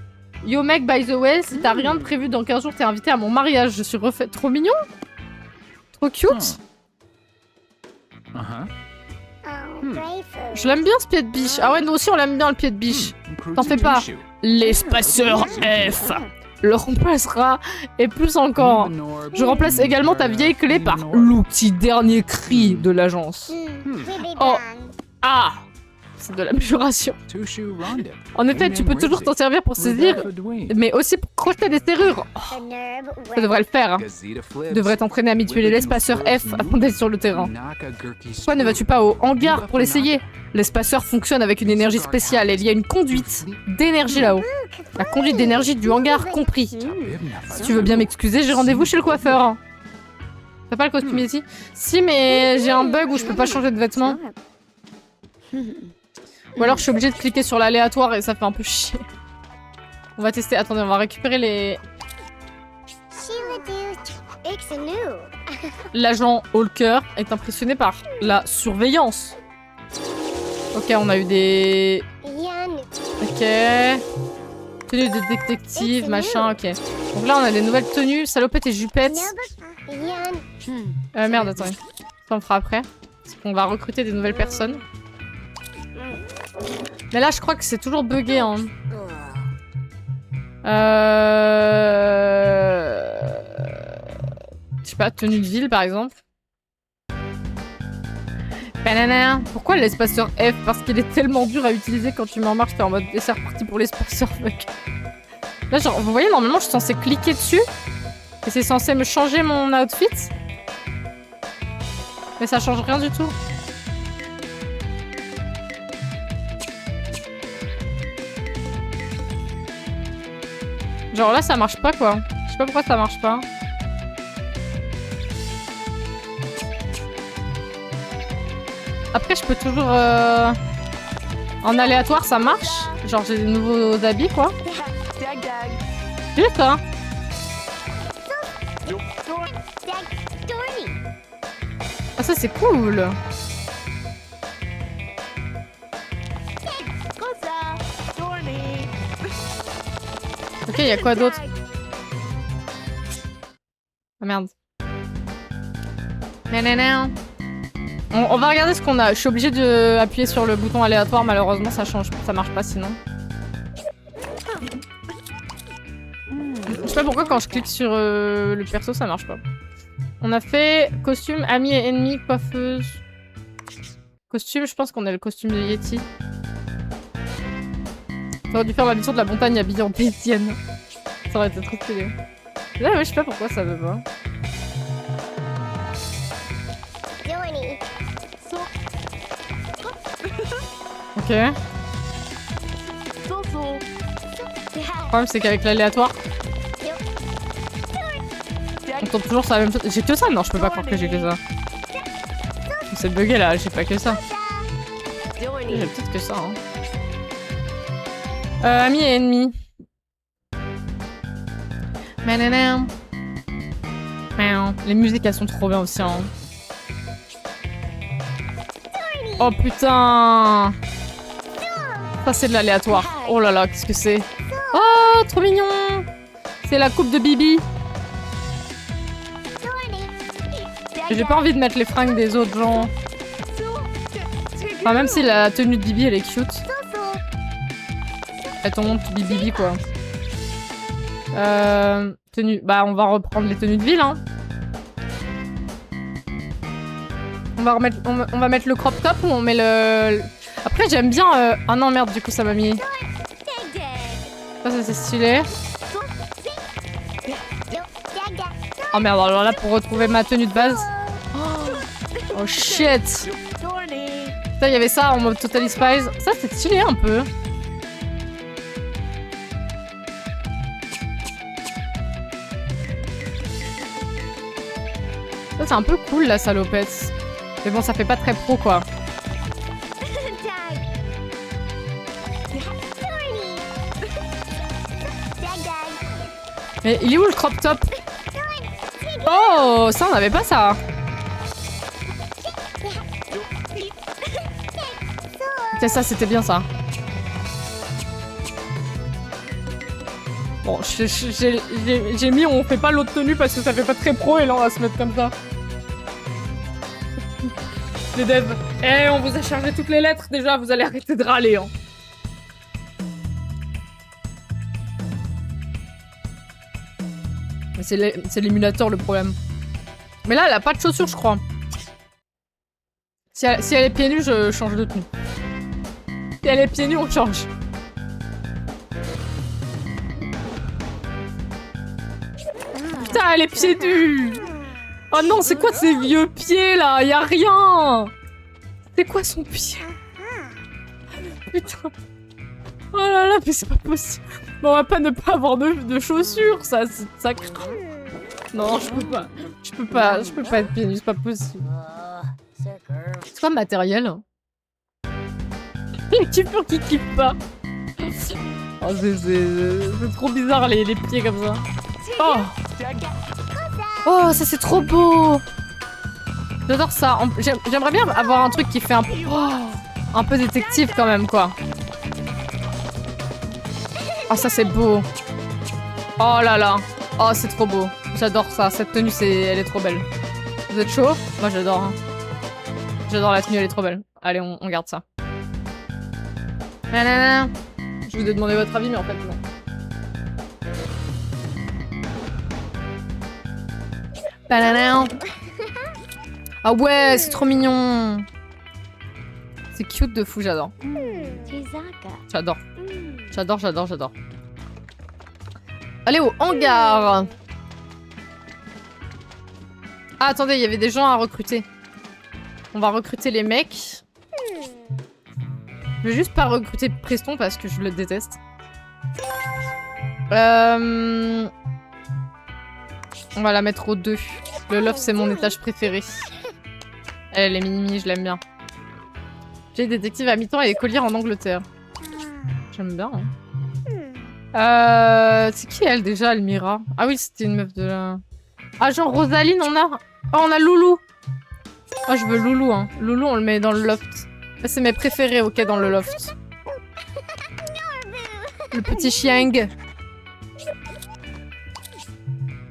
Yo mec, by the way, si t'as rien de prévu dans 15 jours, t'es invité à mon mariage. Je suis refait. Trop mignon. Trop cute. Je l'aime bien ce pied de biche. Ah ouais, nous aussi on l'aime bien le pied de biche. T'en fais pas. L'espaceur F le remplacera et plus encore. Je remplace également ta vieille clé par l'outil dernier cri de l'agence. Oh. Ah. C'est de l'amélioration. En effet, tu peux toujours t'en servir pour saisir, mais aussi pour crocheter des serrures. Oh, ça devrait le faire. Hein. Tu devrais t'entraîner à mutuer l'espaceur F avant d'être sur le terrain. Pourquoi ne vas-tu pas au hangar pour l'essayer? L'espaceur fonctionne avec une énergie spéciale et il y a une conduite d'énergie là-haut. La conduite d'énergie du hangar compris. Si tu veux bien m'excuser, j'ai rendez-vous chez le coiffeur. T'as pas le costume ici? Si, mais j'ai un bug où je peux pas changer de vêtements. Ou alors je suis obligée de cliquer sur l'aléatoire et ça fait un peu chier. On va tester. Attendez, on va récupérer les... L'agent Walker est impressionné par la surveillance. Ok, on a eu des... Ok. Tenue de détective, machin, ok. Donc là, on a des nouvelles tenues. Salopette et jupette. Merde, attendez. Ça, on fera après. Parce qu'on va recruter des nouvelles personnes. Mais là, je crois que c'est toujours bugué, hein. Je sais pas, tenue de ville, par exemple. Banana. Pourquoi l'espaceur F? Parce qu'il est tellement dur à utiliser quand tu mets en marche, t'es en mode c'est reparti pour l'espaceur, fuck. Là, genre, vous voyez, normalement, je suis censée cliquer dessus. Et c'est censé me changer mon outfit. Mais ça change rien du tout. Genre là, ça marche pas, quoi. Je sais pas pourquoi ça marche pas. Après, je peux toujours... En aléatoire, ça marche. Genre, j'ai des nouveaux habits, quoi. Juste ça. Ah, ça, c'est cool. Ok, il y a quoi d'autre? Ah merde. Nanana. On va regarder ce qu'on a. Je suis obligée d'appuyer sur le bouton aléatoire, malheureusement ça marche pas sinon. Je sais pas pourquoi quand je clique sur le perso ça marche pas. On a fait costume, ami et ennemi, coiffeuse. Costume, je pense qu'on a le costume de Yeti. T'aurais dû faire la mission de la montagne habillée en pétienne. Ça aurait été trop stylé. Là, ouais, je sais pas pourquoi ça veut pas. Ok. Le problème, c'est qu'avec l'aléatoire, on tombe toujours sur la même chose. J'ai que ça? Non, je peux pas croire que j'ai que ça. C'est bugué là, j'ai pas que ça. J'ai peut-être que ça. Hein. Amis et ennemis. Les musiques elles sont trop bien aussi. Hein. Oh putain! Ça c'est de l'aléatoire. Oh là là, qu'est-ce que c'est? Oh, trop mignon! C'est la coupe de Bibi. J'ai pas envie de mettre les fringues des autres gens. Enfin, même si la tenue de Bibi elle est cute. Elle tombe Bibi quoi. Tenue. Bah, on va reprendre les tenues de ville, hein. On va mettre le crop top ou on met le... Après, j'aime bien... Ah non, merde, du coup, ça m'a mis... Ça, c'est stylé. Oh merde, alors là, pour retrouver ma tenue de base... Oh shit! Putain, il y avait ça en mode Totally Spies. Ça, c'est stylé un peu. Ça, c'est un peu cool, la salopette. Mais bon, ça fait pas très pro, quoi. Mais il est où le crop top? Oh, ça, on avait pas ça. C'est ça, c'était bien ça. Bon, j'ai mis on fait pas l'autre tenue parce que ça fait pas très pro et là on va se mettre comme ça. Les devs. Eh, on vous a chargé toutes les lettres déjà, vous allez arrêter de râler. Hein. C'est l'émulateur le problème. Mais là, elle a pas de chaussures, je crois. Si elle est pieds nus, je change de tenue. Si elle est pieds nus, on change. Putain, elle est pieds nus. Oh non, c'est quoi ces vieux pieds là? Y'a rien. C'est quoi son pied? Putain. Oh là là, mais c'est pas possible. Bon, on va pas ne pas avoir de chaussures, ça craint. Non, je peux pas. Je peux pas être pieds nus, c'est pas possible. C'est quoi le matériel? Les kiffeurs qui kiffent pas. Oh, c'est trop bizarre les pieds comme ça. Oh, oh ça c'est trop beau. J'adore ça. J'aimerais bien avoir un truc qui fait un peu détective quand même, quoi. Oh, ça c'est beau. Oh là là. Oh, c'est trop beau. J'adore ça. Cette tenue, elle est trop belle. Vous êtes chaud? Moi, j'adore. Hein. J'adore la tenue, elle est trop belle. Allez, on garde ça. Nanana. Je vous ai demandé votre avis, mais en fait, non. Banana. Ah ouais, c'est trop mignon. C'est cute de fou, j'adore. J'adore. J'adore. Allez au hangar. Ah, attendez, il y avait des gens à recruter. On va recruter les mecs. Je vais juste pas recruter Preston parce que je le déteste. On va la mettre au 2. Le loft, c'est mon étage préféré. Elle est mini, je l'aime bien. J'ai détective à mi-temps et écolière en Angleterre. J'aime bien. Hein. C'est qui elle déjà, Elmira? Ah oui, c'était une meuf de la... Ah, genre Rosaline, on a... Oh, on a Loulou. Oh, je veux Loulou, hein. Loulou, on le met dans le loft. C'est mes préférés, ok, dans le loft. Le petit chiang.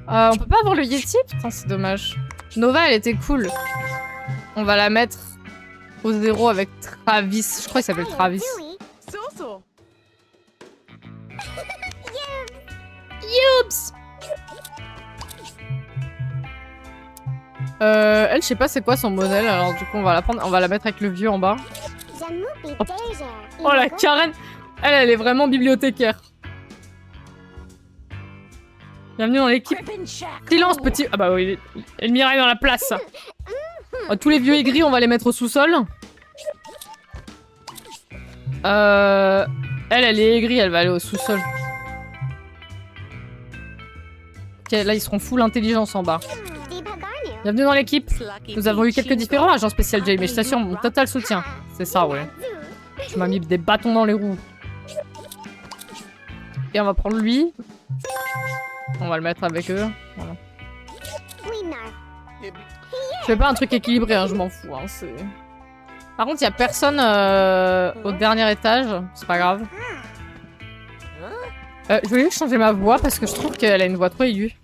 On peut pas avoir le Yeti? Putain, c'est dommage. Nova, elle était cool. On va la mettre au 0 avec Travis. Je crois qu'il s'appelle Travis. Youps. Elle, je sais pas c'est quoi son modèle, alors du coup on va la prendre, on va la mettre avec le vieux en bas. Oh la Karen, elle est vraiment bibliothécaire. Bienvenue dans l'équipe. Silence petit. Ah bah oui, Elmira est dans la place. Oh, tous les vieux aigris, on va les mettre au sous-sol. Elle est aigrie, elle va aller au sous-sol. Ok, là ils seront full intelligence en bas. Bienvenue dans l'équipe. Nous avons eu quelques différents agents spécial Jay, mais je t'assure mon total soutien. C'est ça, ouais. Tu m'as mis des bâtons dans les roues. Et on va prendre lui. On va le mettre avec eux. Voilà. Je fais pas un truc équilibré, hein, je m'en fous. Hein, par contre, il y a personne au dernier étage. C'est pas grave. Je voulais juste changer ma voix parce que je trouve qu'elle a une voix trop aiguë.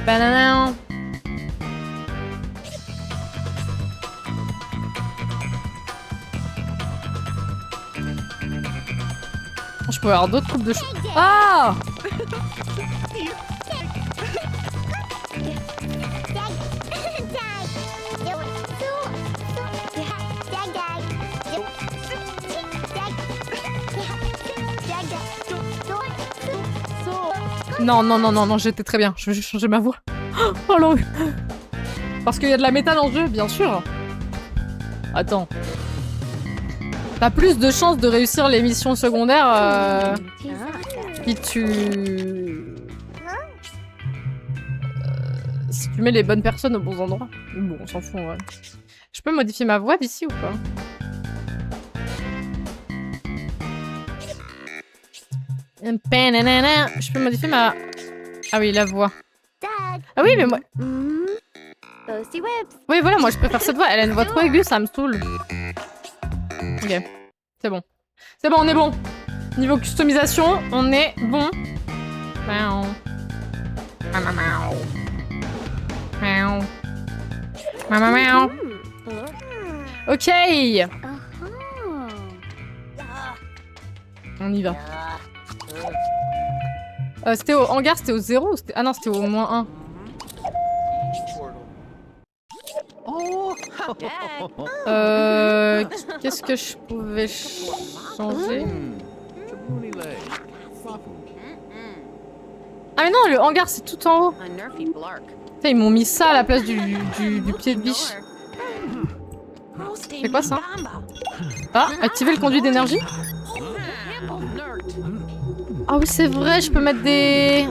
Banana. Je pourrais avoir d'autres coupes de cheveux. Ah! Non, j'étais très bien. Je vais juste changer ma voix. Oh non. Parce qu'il y a de la méta dans le jeu, bien sûr. Attends. T'as plus de chances de réussir les missions secondaires si tu si tu mets les bonnes personnes aux bons endroits. Bon, on s'en fout, ouais. Je peux modifier ma voix d'ici ou pas? Je peux modifier ma... Ah oui, la voix. Ah oui, mais moi... Oui, voilà, moi je préfère cette voix. Elle a une voix trop aiguë, ça me saoule. Ok, c'est bon. C'est bon, on est bon. Niveau customisation, on est bon. Ok. On y va. C'était au hangar, c'était au 0 ou c'était... Ah non, c'était au -1. Qu'est-ce que je pouvais changer? Ah mais non, le hangar c'est tout en haut. Putain, ils m'ont mis ça à la place du pied de biche. C'est quoi ça? Ah, activer le conduit d'énergie? Ah oui, c'est vrai, je peux mettre des...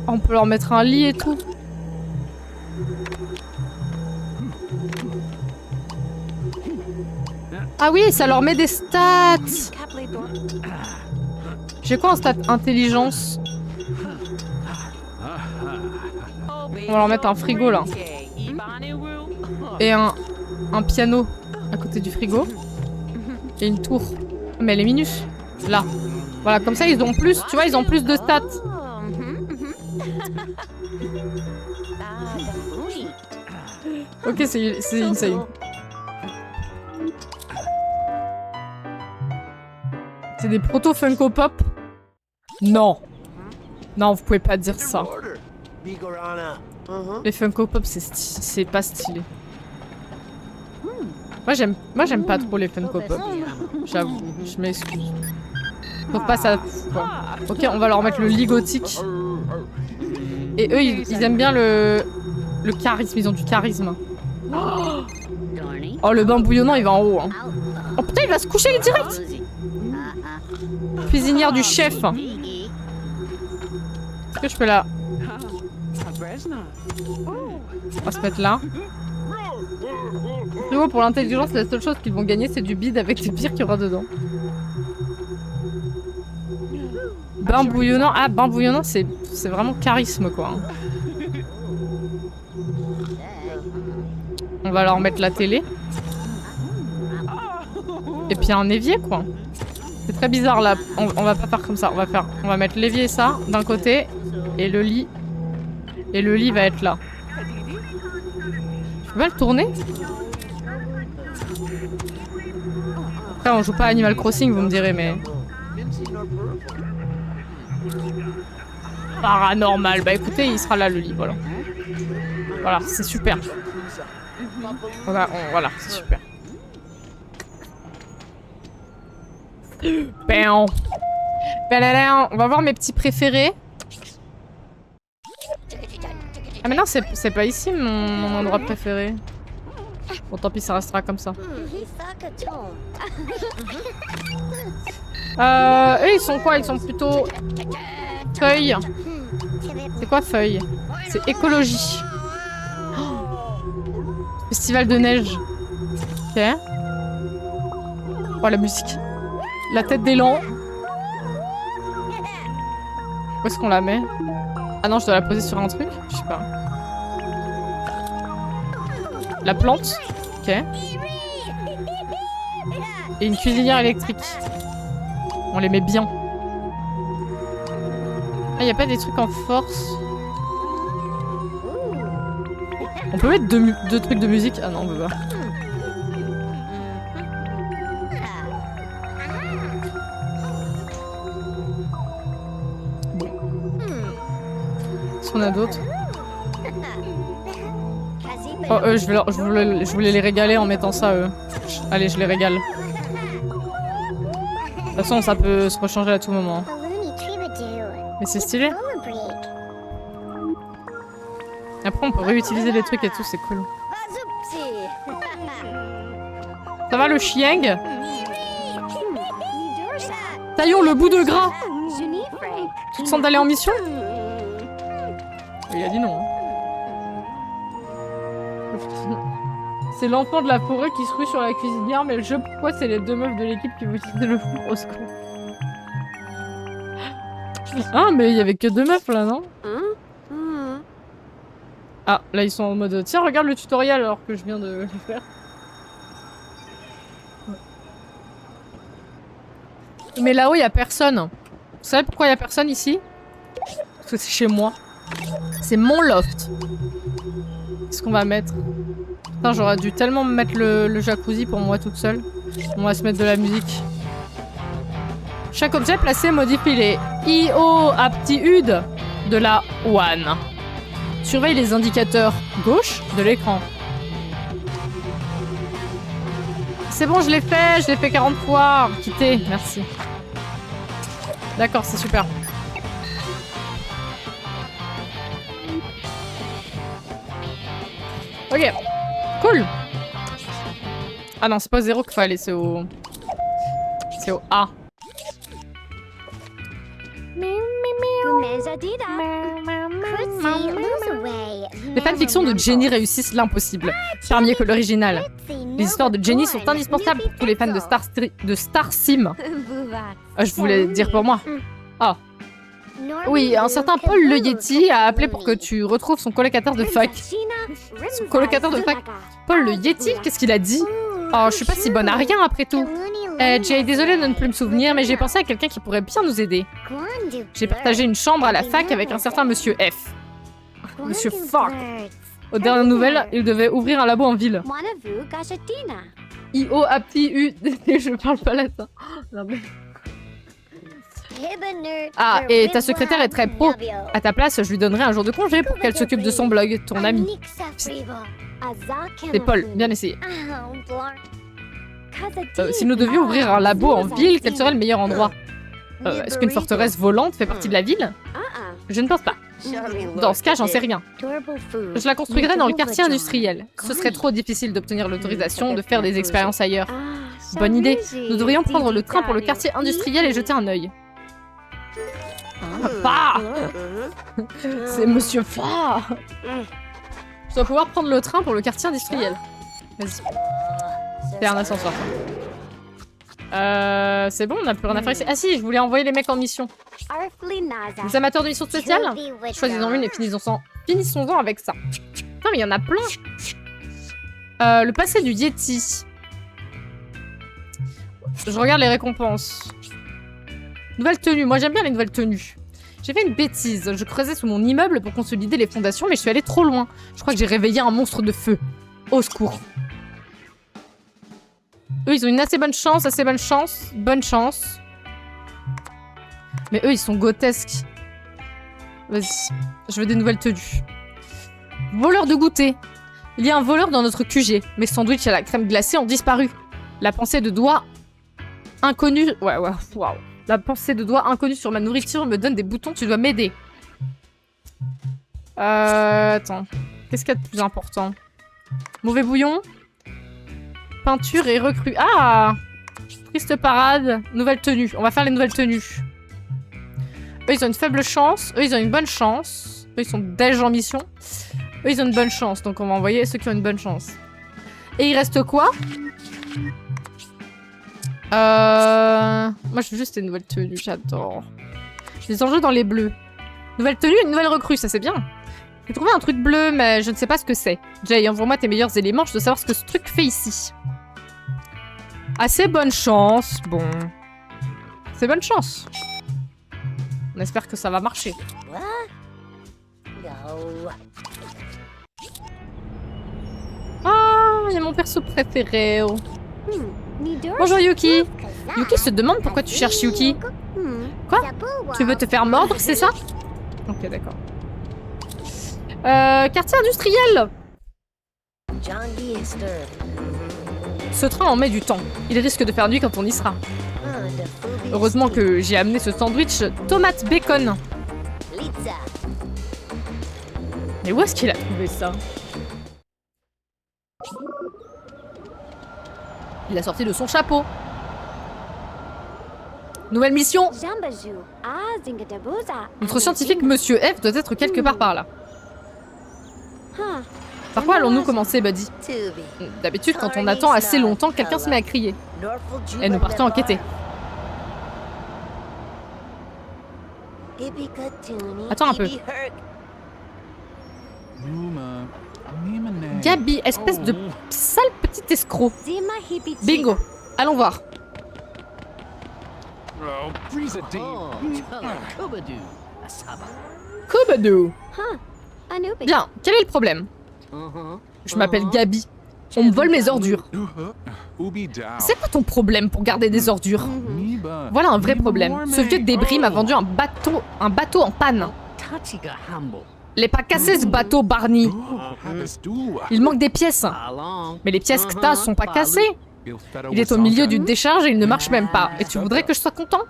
On peut leur mettre un lit et tout. Ah oui, ça leur met des stats. J'ai quoi en stat intelligence? On va leur mettre un frigo là. Et un piano à côté du frigo. Et une tour. Mais elle est minus. Là. Voilà, comme ça ils ont plus, tu vois, ils ont plus de stats. Ok, c'est insane. C'est des proto Funko Pop? Non. Non, vous pouvez pas dire ça. Les Funko Pop, c'est pas stylé. Moi, j'aime pas trop les Funko Pop. J'avoue, je m'excuse. Faut pas ça. Quoi. Ok, on va leur mettre le lit gothique. Et eux, ils aiment bien le charisme. Ils ont du charisme. Oh, le bain bouillonnant, il va en haut. Hein. Oh putain, il va se coucher direct. Cuisinière du chef. Est-ce que je peux la... On va se mettre là. Frigo pour l'intelligence, la seule chose qu'ils vont gagner, c'est du bide avec les bières qu'il y aura dedans. Bain bouillonnant. Ah, bain bouillonnant, c'est vraiment charisme, quoi. On va leur mettre la télé. Et puis un évier, quoi. C'est très bizarre, là. On va pas faire comme ça. On va mettre l'évier, ça, d'un côté. Et le lit. Et le lit va être là. Je peux pas le tourner? Après, on joue pas à Animal Crossing, vous me direz, mais... Paranormal. Bah écoutez, il sera là, le lit, voilà. Voilà, c'est super. Voilà, c'est super. On va voir mes petits préférés. Ah mais non, c'est pas ici mon endroit préféré. Bon tant pis, ça restera comme ça. Eux ils sont quoi? Ils sont plutôt... Feuille. C'est quoi feuille? C'est écologie. Festival de neige. Ok. Oh la musique. La tête d'élan. Où est-ce qu'on la met? Ah non, je dois la poser sur un truc? Je sais pas. La plante. Ok. Et une cuisinière électrique. On les met bien. Ah, y a pas des trucs en force? On peut mettre deux trucs de musique? Ah non, on veut pas. Bon. Est-ce qu'on a d'autres? Oh, je voulais les régaler en mettant ça, Allez, je les régale. De toute façon, ça peut se rechanger à tout moment. Mais c'est stylé. Après, on peut réutiliser les trucs et tout, c'est cool. Ça va, le chieng? Taillons le bout de gras. Tu te sens d'aller en mission? Il a dit non. Hein. C'est l'enfant de la forêt qui se rue sur la cuisinière, mais le jeu pourquoi c'est les deux meufs de l'équipe qui vous disent le fou au secours. Ah mais il y avait que deux meufs là non? Ah là ils sont en mode tiens regarde le tutoriel alors que je viens de le faire. Mais là-haut, il y a personne. Vous savez pourquoi il y a personne ici? Parce que c'est chez moi. C'est mon loft. Qu'est-ce qu'on va mettre? Putain, j'aurais dû tellement me mettre le jacuzzi pour moi toute seule. On va se mettre de la musique. Chaque objet placé modifie les IO aptitudes de la WAN. Surveille les indicateurs gauche de l'écran. C'est bon, je l'ai fait 40 fois. Quittez, merci. D'accord, c'est super. Ok, cool. Ah non, c'est pas 0 qu'il faut aller, c'est au... C'est au A. Les fanfictions de Jenny réussissent l'impossible. Faire mieux que l'original. Les histoires de Jenny sont indispensables pour tous les fans de Star Sim. Je voulais dire pour moi. Ah. Oui, un certain Paul le Yeti a appelé pour que tu retrouves son colocataire de fac. Son colocataire de fac. Paul le Yeti, qu'est-ce qu'il a dit? Oh, je suis pas si bonne à rien après tout. Jay, désolée de ne plus me souvenir, mais j'ai pensé à quelqu'un qui pourrait bien nous aider. J'ai partagé une chambre à la fac avec un certain Monsieur F. Monsieur Fuck. Aux dernières nouvelles, il devait ouvrir un labo en ville. IO apti je parle pas latin. Ah, et ta secrétaire est très pro. À ta place, je lui donnerai un jour de congé pour qu'elle s'occupe de son blog, ton ami. C'est Paul, bien essayé. Si nous devions ouvrir un labo en ville, quel serait le meilleur endroit? Est-ce qu'une forteresse volante fait partie de la ville? Je ne pense pas. Dans ce cas, j'en sais rien. Je la construirais dans le quartier industriel. Ce serait trop difficile d'obtenir l'autorisation de faire des expériences ailleurs. Bonne idée. Nous devrions prendre le train pour le quartier industriel et jeter un œil. Fa! C'est Monsieur Fa! Tu dois pouvoir prendre le train pour le quartier industriel. Vas-y. C'est un ascenseur. C'est bon, on n'a plus rien à faire ici. Ah si, je voulais envoyer les mecs en mission. Les amateurs de missions spéciales? Choisissons une et finissons-en avec ça. Putain, mais il y en a plein. Le passé du Yeti. Je regarde les récompenses. Nouvelle tenue. Moi, j'aime bien les nouvelles tenues. J'ai fait une bêtise. Je creusais sous mon immeuble pour consolider les fondations, mais je suis allée trop loin. Je crois que j'ai réveillé un monstre de feu. Au secours. Eux, ils ont une assez bonne chance, Bonne chance. Mais eux, ils sont grotesques. Vas-y. Je veux des nouvelles tenues. Voleur de goûter. Il y a un voleur dans notre QG. Mes sandwichs à la crème glacée ont disparu. La pensée de doigts inconnus... Ouais, waouh. La pensée de doigts inconnus sur ma nourriture me donne des boutons, tu dois m'aider. Attends. Qu'est-ce qu'il y a de plus important? Mauvais bouillon. Peinture et recrue. Ah! Triste parade. Nouvelle tenue. On va faire les nouvelles tenues. Eux, ils ont une faible chance. Eux, ils ont une bonne chance. Eux, ils sont déjà en mission. Eux, ils ont une bonne chance. Donc, on va envoyer ceux qui ont une bonne chance. Et il reste quoi? Moi, je veux juste des nouvelles tenues. J'adore. J'ai des enjeux dans les bleus. Nouvelle tenue, une nouvelle recrue. Ça, c'est bien. J'ai trouvé un truc bleu, mais je ne sais pas ce que c'est. Jay, envoie-moi tes meilleurs éléments. Je veux savoir ce que ce truc fait ici. Assez bonne chance. Bon. C'est bonne chance. On espère que ça va marcher. Ah, il y a mon perso préféré. Oh. Bonjour Yuki. Yuki se demande pourquoi tu cherches Yuki. Quoi? Tu veux te faire mordre, c'est ça? Ok, d'accord. Quartier industriel. Ce train en met du temps. Il risque de faire nuit quand on y sera. Heureusement que j'ai amené ce sandwich tomate bacon. Mais où est-ce qu'il a trouvé ça? Il a sorti de son chapeau. Nouvelle mission. Notre scientifique Monsieur F doit être quelque part par là. Par quoi allons-nous commencer, Buddy? D'habitude, quand on attend assez longtemps, quelqu'un se met à crier. Et nous partons enquêter. Attends un peu. Gabi, espèce de sale petit escroc. Bingo. Allons voir. Koubadou. Bien, quel est le problème? Je m'appelle Gabi. On me vole mes ordures. C'est quoi ton problème pour garder des ordures? Voilà un vrai problème. Ce vieux débris m'a vendu un bateau en panne. Il est pas cassé ce bateau, Barney. Il manque des pièces. Mais les pièces que t'as sont pas cassées. Il est au milieu d'une décharge et il ne marche même pas. Et tu voudrais que je sois content?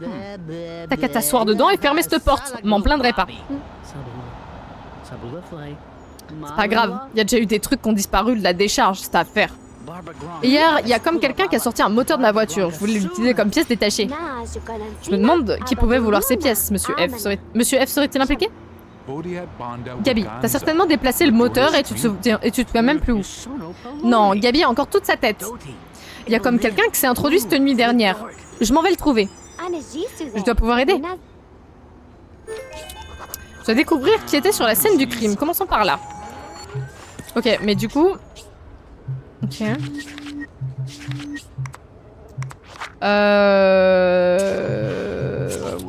T'as qu'à t'asseoir dedans et fermer cette porte. M'en plaindrai pas. C'est pas grave, il y a déjà eu des trucs qui ont disparu de la décharge, cette affaire. Hier, il y a comme quelqu'un qui a sorti un moteur de ma voiture. Je voulais l'utiliser comme pièce détachée. Je me demande qui pouvait vouloir ces pièces, Monsieur F. Monsieur F serait-il impliqué? Gabi, t'as certainement déplacé le moteur et tu te souviens même plus où. Non, Gabi a encore toute sa tête. Il y a comme quelqu'un qui s'est introduit cette nuit dernière. Je m'en vais le trouver. Je dois pouvoir aider. Je dois découvrir qui était sur la scène du crime. Commençons par là. Ok, mais du coup... Ok.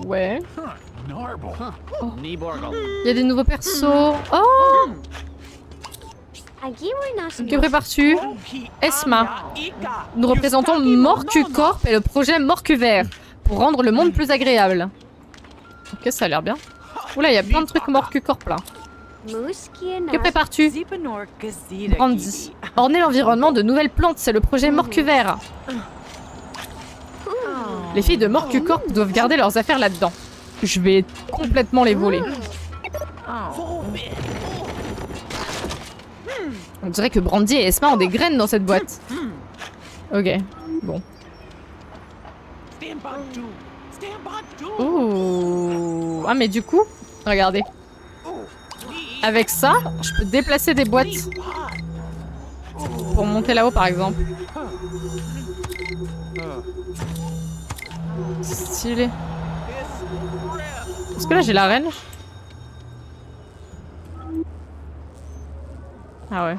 Ouais. Oh. Il y a des nouveaux persos. Oh! Que prépares-tu? Esma. Nous représentons Morcucorp et le projet Morcuvert pour rendre le monde plus agréable. Ok, ça a l'air bien. Oula, il y a plein de trucs Morcucorp là. Que prépares-tu? Brandy. Orner l'environnement de nouvelles plantes, c'est le projet Morcuvert. Les filles de Morcucorp doivent garder leurs affaires là-dedans. Je vais complètement les voler. On dirait que Brandy et Esma ont des graines dans cette boîte. Ok, bon. Ouh. Ah mais du coup, regardez. Avec ça, je peux déplacer des boîtes. Pour monter là-haut par exemple. Stylé. Est-ce que là j'ai la reine? Ah ouais.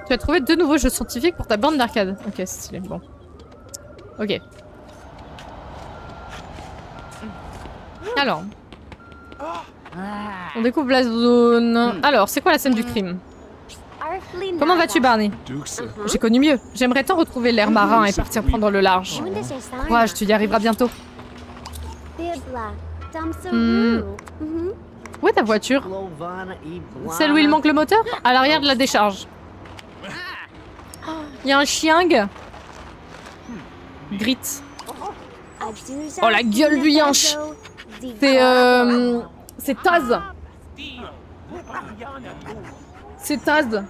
Tu as trouvé 2 nouveaux jeux scientifiques pour ta bande d'arcade. Ok, c'est stylé. Bon. Ok. Alors. On découvre la zone. Alors, c'est quoi la scène du crime? Comment vas-tu, Barney? J'ai connu mieux. J'aimerais tant retrouver l'air marin et partir prendre le large. Courage, tu y arriveras bientôt. Où est ta voiture? Celle où il manque le moteur? À l'arrière de la décharge. Il y a un chiang. Grit. Oh la gueule du yinche. C'est Taz. C'est Taz.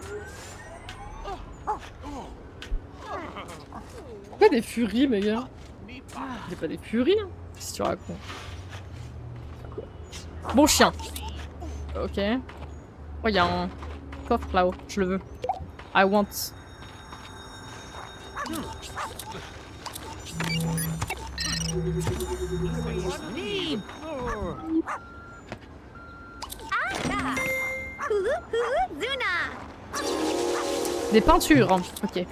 Pourquoi des furies, mes gars? C'est pas des furies, hein? Qu'est-ce que tu racontes? Bon chien. Ok. Oh, il y a un coffre là-haut. Je le veux. I want. Des peintures. Ok.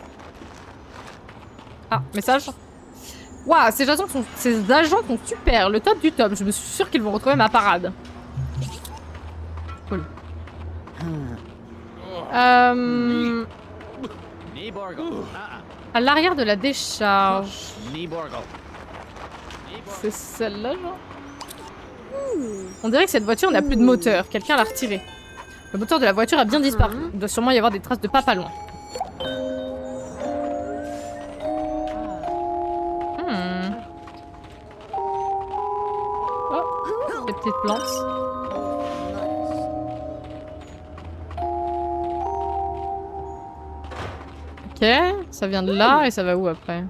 Ah, message. Waouh, ces agents sont super, le top du top. Je me suis sûre qu'ils vont retrouver ma parade. Cool. À l'arrière de la décharge. C'est celle-là, genre? On dirait que cette voiture n'a plus de moteur. Quelqu'un l'a retiré. Le moteur de la voiture a bien disparu. Il doit sûrement y avoir des traces de pas pas loin. Oh, des petites plantes. Ok, ça vient de là et ça va où après?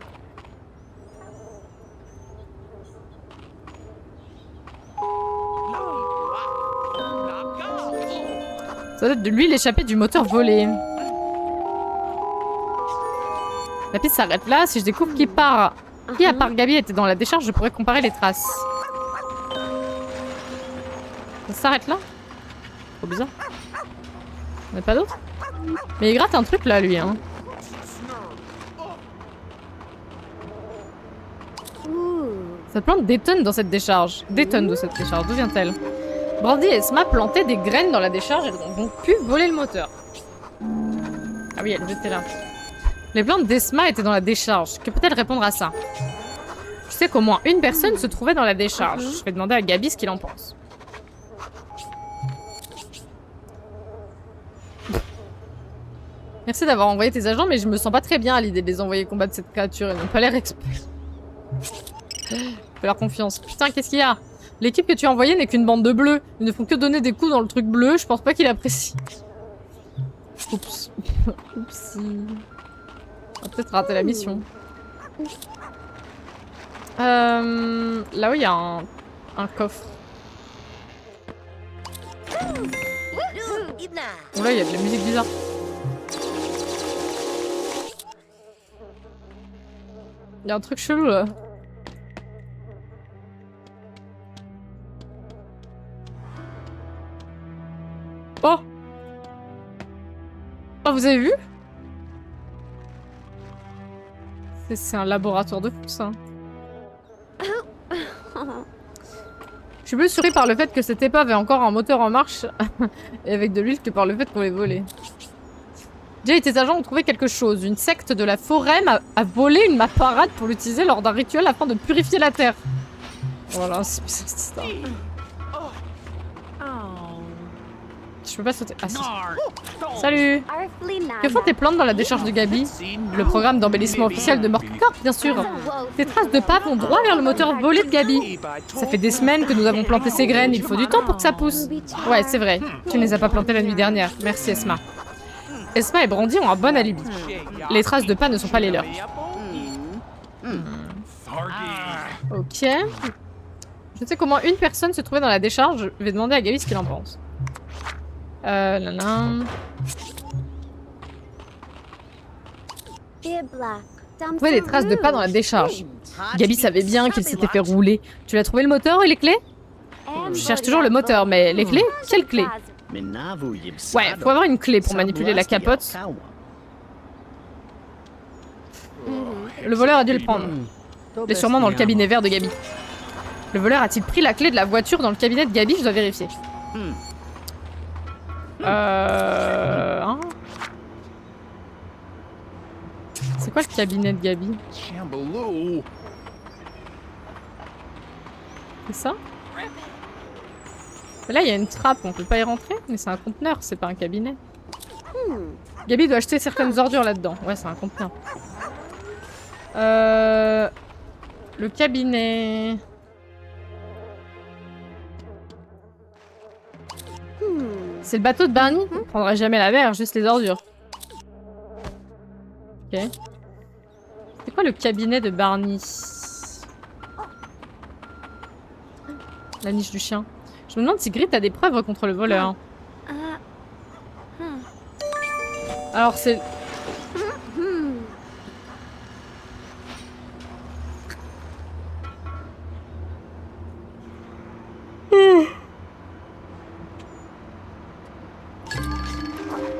Ça doit être de l'huile échappée du moteur volé. La piste s'arrête là. Si je découvre qui part... Qui à part Gabi était dans la décharge, je pourrais comparer les traces. Ça s'arrête là? Trop bizarre. On n'a pas d'autre? Mais il gratte un truc là, lui. Hein. Cette plante détonne dans cette décharge. Détonne de cette décharge. D'où vient-elle? Brandy et Esma plantaient des graines dans la décharge et ont donc pu voler le moteur. Ah oui, elle était là. Les plantes d'Esma étaient dans la décharge. Que peut-elle répondre à ça? Je sais qu'au moins une personne se trouvait dans la décharge. Je vais demander à Gabi ce qu'il en pense. Merci d'avoir envoyé tes agents, mais je me sens pas très bien à l'idée de les envoyer combattre cette créature. Ils n'ont pas l'air experts. Fais leur confiance. Putain, qu'est-ce qu'il y a? L'équipe que tu as envoyée n'est qu'une bande de bleus. Ils ne font que donner des coups dans le truc bleu. Je pense pas qu'il apprécie. Oups. Oupsie. On va peut-être rater la mission. Là-haut, il y a un coffre. Oh là, il y a de la musique bizarre. Il y a un truc chelou là. Oh! Oh, vous avez vu? C'est un laboratoire de fou, ça. Je suis plus surpris par le fait que cette épave ait encore un moteur en marche et avec de l'huile que par le fait qu'on l'ait volé. Jay et tes agents ont trouvé quelque chose. Une secte de la forêt a volé une maparade pour l'utiliser lors d'un rituel afin de purifier la terre. Voilà, c'est cette histoire. Je peux pas sauter. Ah si. Salut! Que font tes plantes dans la décharge de Gabi? Le programme d'embellissement officiel de Morpcorp, bien sûr. Tes traces de pas vont droit vers le moteur volé de Gabi. Ça fait des semaines que nous avons planté ces graines, il faut du temps pour que ça pousse. Ouais, c'est vrai. Tu ne les as pas plantées la nuit dernière. Merci Esma. Esma et Brandy ont un bon alibi. Les traces de pas ne sont pas les leurs. Ok. Je sais comment une personne se trouvait dans la décharge. Je vais demander à Gabi ce qu'il en pense. Trouver des traces de pas dans la décharge. Gabi savait bien qu'il s'était fait rouler. Tu l'as trouvé le moteur et les clés? Je cherche toujours le moteur, mais les clés? Quelles clés? Ouais, faut avoir une clé pour manipuler la capote. Le voleur a dû le prendre. Il est sûrement dans le cabinet vert de Gabi. Le voleur a-t-il pris la clé de la voiture dans le cabinet de Gabi? Je dois vérifier. Hein? C'est quoi le cabinet de Gabi? C'est ça? Là, il y a une trappe, on peut pas y rentrer, mais c'est un conteneur, c'est pas un cabinet. Gabi doit acheter certaines ordures là-dedans. Ouais, c'est un conteneur. Le cabinet... C'est le bateau de Barney? On prendrait jamais la mer, juste les ordures. Ok. C'est quoi le cabinet de Barney? La niche du chien. Je me demande si Grit a des preuves contre le voleur. Alors c'est...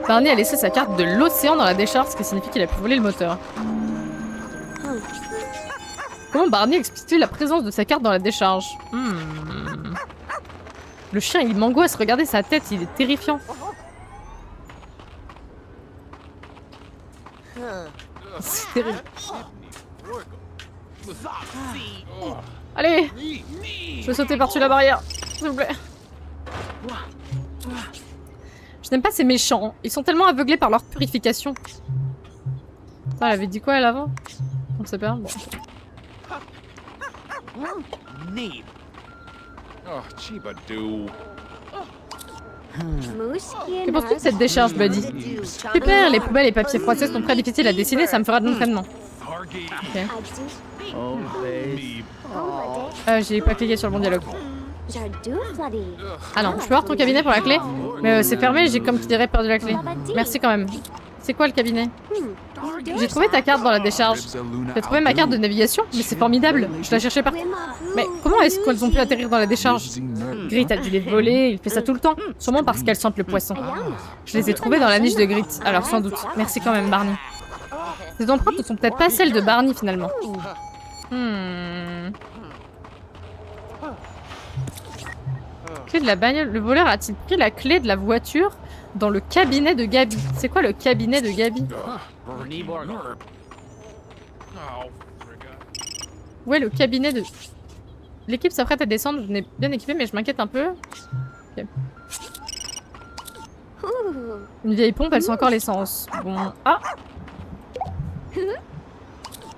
Barney a laissé sa carte de l'océan dans la décharge, ce qui signifie qu'il a pu voler le moteur. Comment Barney explique-t-il la présence de sa carte dans la décharge? Le chien, il m'angoisse, regardez sa tête, il est terrifiant. C'est terrible. Allez! Je vais sauter par-dessus la barrière, s'il vous plaît. Je n'aime pas ces méchants. Ils sont tellement aveuglés par leur purification. Putain, elle avait dit quoi elle avant? On ne sait pas. Bon. Que penses-tu de cette décharge, Buddy? Super, les poubelles et papiers froissés sont très difficiles à dessiner, ça me fera de l'entraînement. Ok. J'ai pas cliqué sur le bon dialogue. Ah non, je peux avoir ton cabinet pour la clé? Mais c'est fermé, j'ai comme tu dirais perdu la clé. Merci quand même. C'est quoi le cabinet? J'ai trouvé ta carte dans la décharge. J'ai trouvé ma carte de navigation, mais c'est formidable. Je la cherchais partout. Mais comment est-ce qu'elles ont pu atterrir dans la décharge? Grit a dû les voler, il fait ça tout le temps. Sûrement parce qu'elles sentent le poisson. Je les ai trouvées dans la niche de Grit, alors sans doute. Merci quand même, Barney. Ces empreintes ne sont peut-être pas celles de Barney finalement. Clé de la bagnole. Le voleur a-t-il pris la clé de la voiture dans le cabinet de Gabi? C'est quoi le cabinet de Gabi? Ouais, le cabinet de... L'équipe s'apprête à descendre, je n'ai bien équipé mais je m'inquiète un peu. Okay. Une vieille pompe, elle sent encore l'essence. Bon... Ah!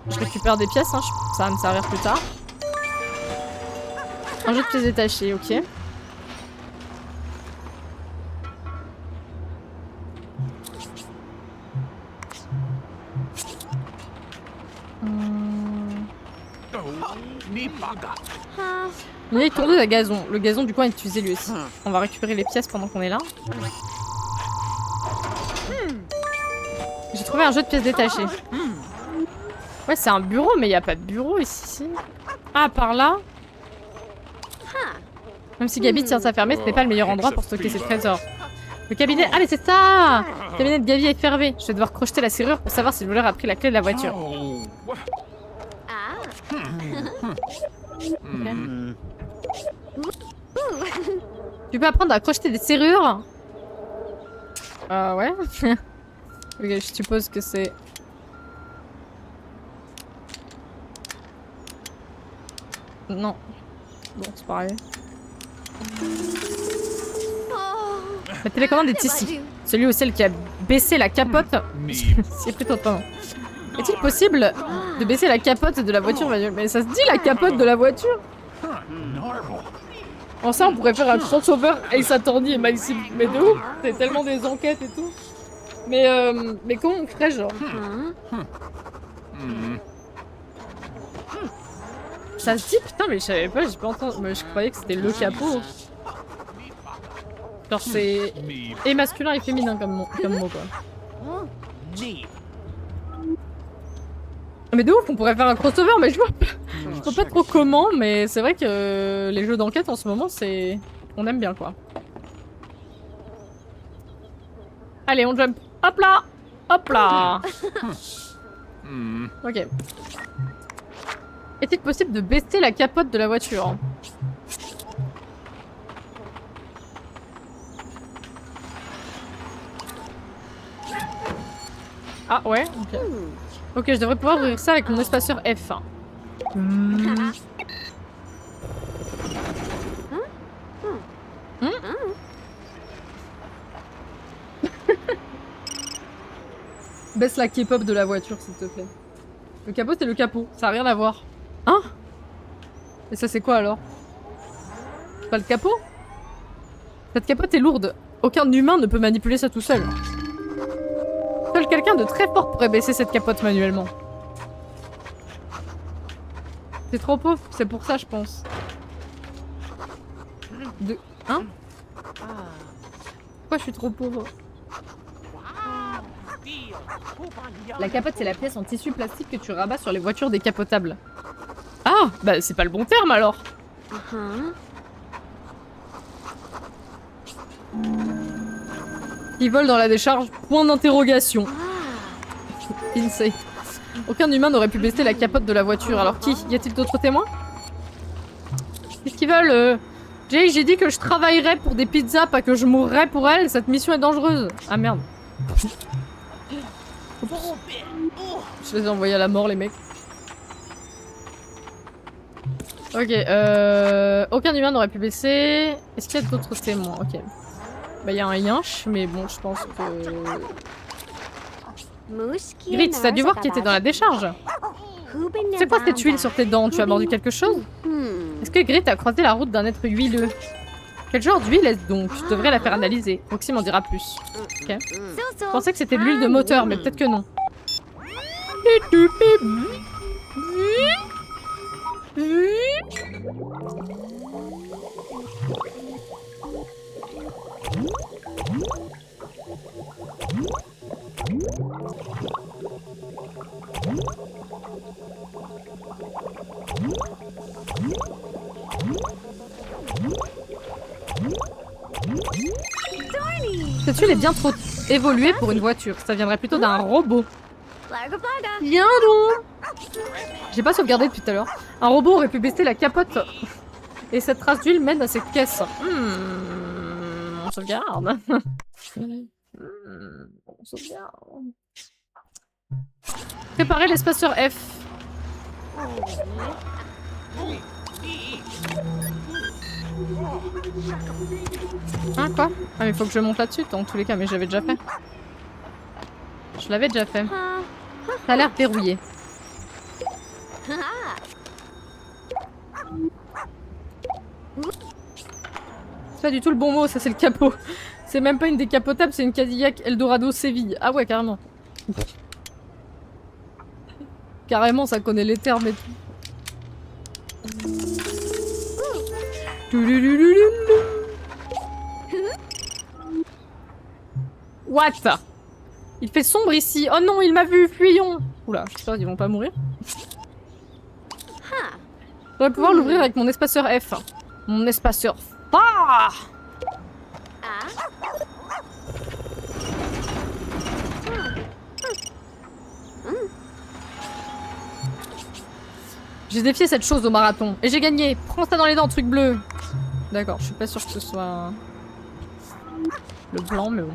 Je récupère des pièces, hein. Ça va me servir plus tard. Un jeu de pièces détachées, ok. Une vieille tondeuse à gazon. Le gazon du coin est utilisé lui aussi. On va récupérer les pièces pendant qu'on est là. J'ai trouvé un jeu de pièces détachées. Ouais, c'est un bureau, mais il n'y a pas de bureau ici. Ah, par là. Même si Gabi tient sa fermée, ce n'est pas le meilleur endroit pour stocker ses trésors. Le cabinet... Ah, mais c'est ça! Le cabinet de Gabi est fermé. Je vais devoir crocheter la serrure pour savoir si le voleur a pris la clé de la voiture. Okay. Tu peux apprendre à crocheter des serrures? Ouais. Ok, je suppose que c'est... Non. Bon, c'est pareil. La télécommande est ici. Celui ou celle qui a baissé la capote... C'est plutôt pas. Est-il possible de baisser la capote de la voiture manuelle? Mais ça se dit la capote de la voiture? En ça, on pourrait faire un crossover Ace Attorney et Maxime. Mais de ouf, c'est tellement des enquêtes et tout. Mais comment on ferait genre? Ça se dit? Putain, mais je savais pas, j'ai pas entendu. Mais je croyais que c'était le capot. Genre c'est... Et masculin et féminin comme mot quoi. Mais de ouf, on pourrait faire un crossover, mais je vois pas trop comment, mais c'est vrai que les jeux d'enquête en ce moment, c'est... On aime bien quoi. Allez, on jump. Hop là! Hop là! Ok. Est-il possible de baisser la capote de la voiture? Ah ouais, ok. Ok, je devrais pouvoir ouvrir ça avec mon espaceur F1. Baisse la K-pop de la voiture, s'il te plaît. Le capot, c'est le capot. Ça a rien à voir. Hein? Et ça, c'est quoi, alors? C'est pas le capot? Cette capote est lourde. Aucun humain ne peut manipuler ça tout seul. Seul quelqu'un de très fort pourrait baisser cette capote manuellement. C'est trop pauvre, c'est pour ça, je pense. Hein? Pourquoi je suis trop pauvre? La capote, c'est la pièce en tissu plastique que tu rabats sur les voitures décapotables. Ah, bah c'est pas le bon terme alors. Ils volent dans la décharge, point d'interrogation. Insane. Aucun humain n'aurait pu baisser la capote de la voiture, alors qui? Y a-t-il d'autres témoins? Qu'est-ce qu'ils veulent Jay, j'ai dit que je travaillerais pour des pizzas, pas que je mourrais pour elles. Cette mission est dangereuse. Ah merde. Je les ai envoyés à la mort, les mecs. Ok, aucun humain n'aurait pu baisser. Est-ce qu'il y a d'autres témoins? Ok. Bah, il y a un yinche, mais bon, je pense que... Grit, t'as dû voir qui était dans la décharge. C'est quoi cette huile sur tes dents? Tu as mordu quelque chose? Est-ce que Grit a croisé la route d'un être huileux? Quel genre d'huile est-ce donc? Je devrais la faire analyser. Roxy m'en dira plus. Ok. Je pensais que c'était de l'huile de moteur, mais peut-être que non. voiture est bien trop évoluée pour une voiture. Ça viendrait plutôt d'un robot. Viens donc. J'ai pas sauvegardé depuis tout à l'heure. Un robot aurait pu baisser la capote. Et cette trace d'huile mène à cette caisse. On sauvegarde. On sauvegarde. Préparer l'espaceur F. Hein, quoi? Ah, mais faut que je monte là-dessus, dans tous les cas, mais j'avais déjà fait. Je l'avais déjà fait. Ça a l'air verrouillé. C'est pas du tout le bon mot, ça c'est le capot. C'est même pas une décapotable, c'est une Cadillac Eldorado Séville. Ah ouais, carrément. Carrément, ça connaît les termes et tout. What? Il fait sombre ici. Oh non, il m'a vu, fuyons. Oula, j'espère qu'ils vont pas mourir. Je devrais pouvoir l'ouvrir avec mon espaceur F. Mon espaceur. Ah! J'ai défié cette chose au marathon. Et j'ai gagné. Prends ça dans les dents, truc bleu. D'accord, je suis pas sûre que ce soit... le blanc, mais bon.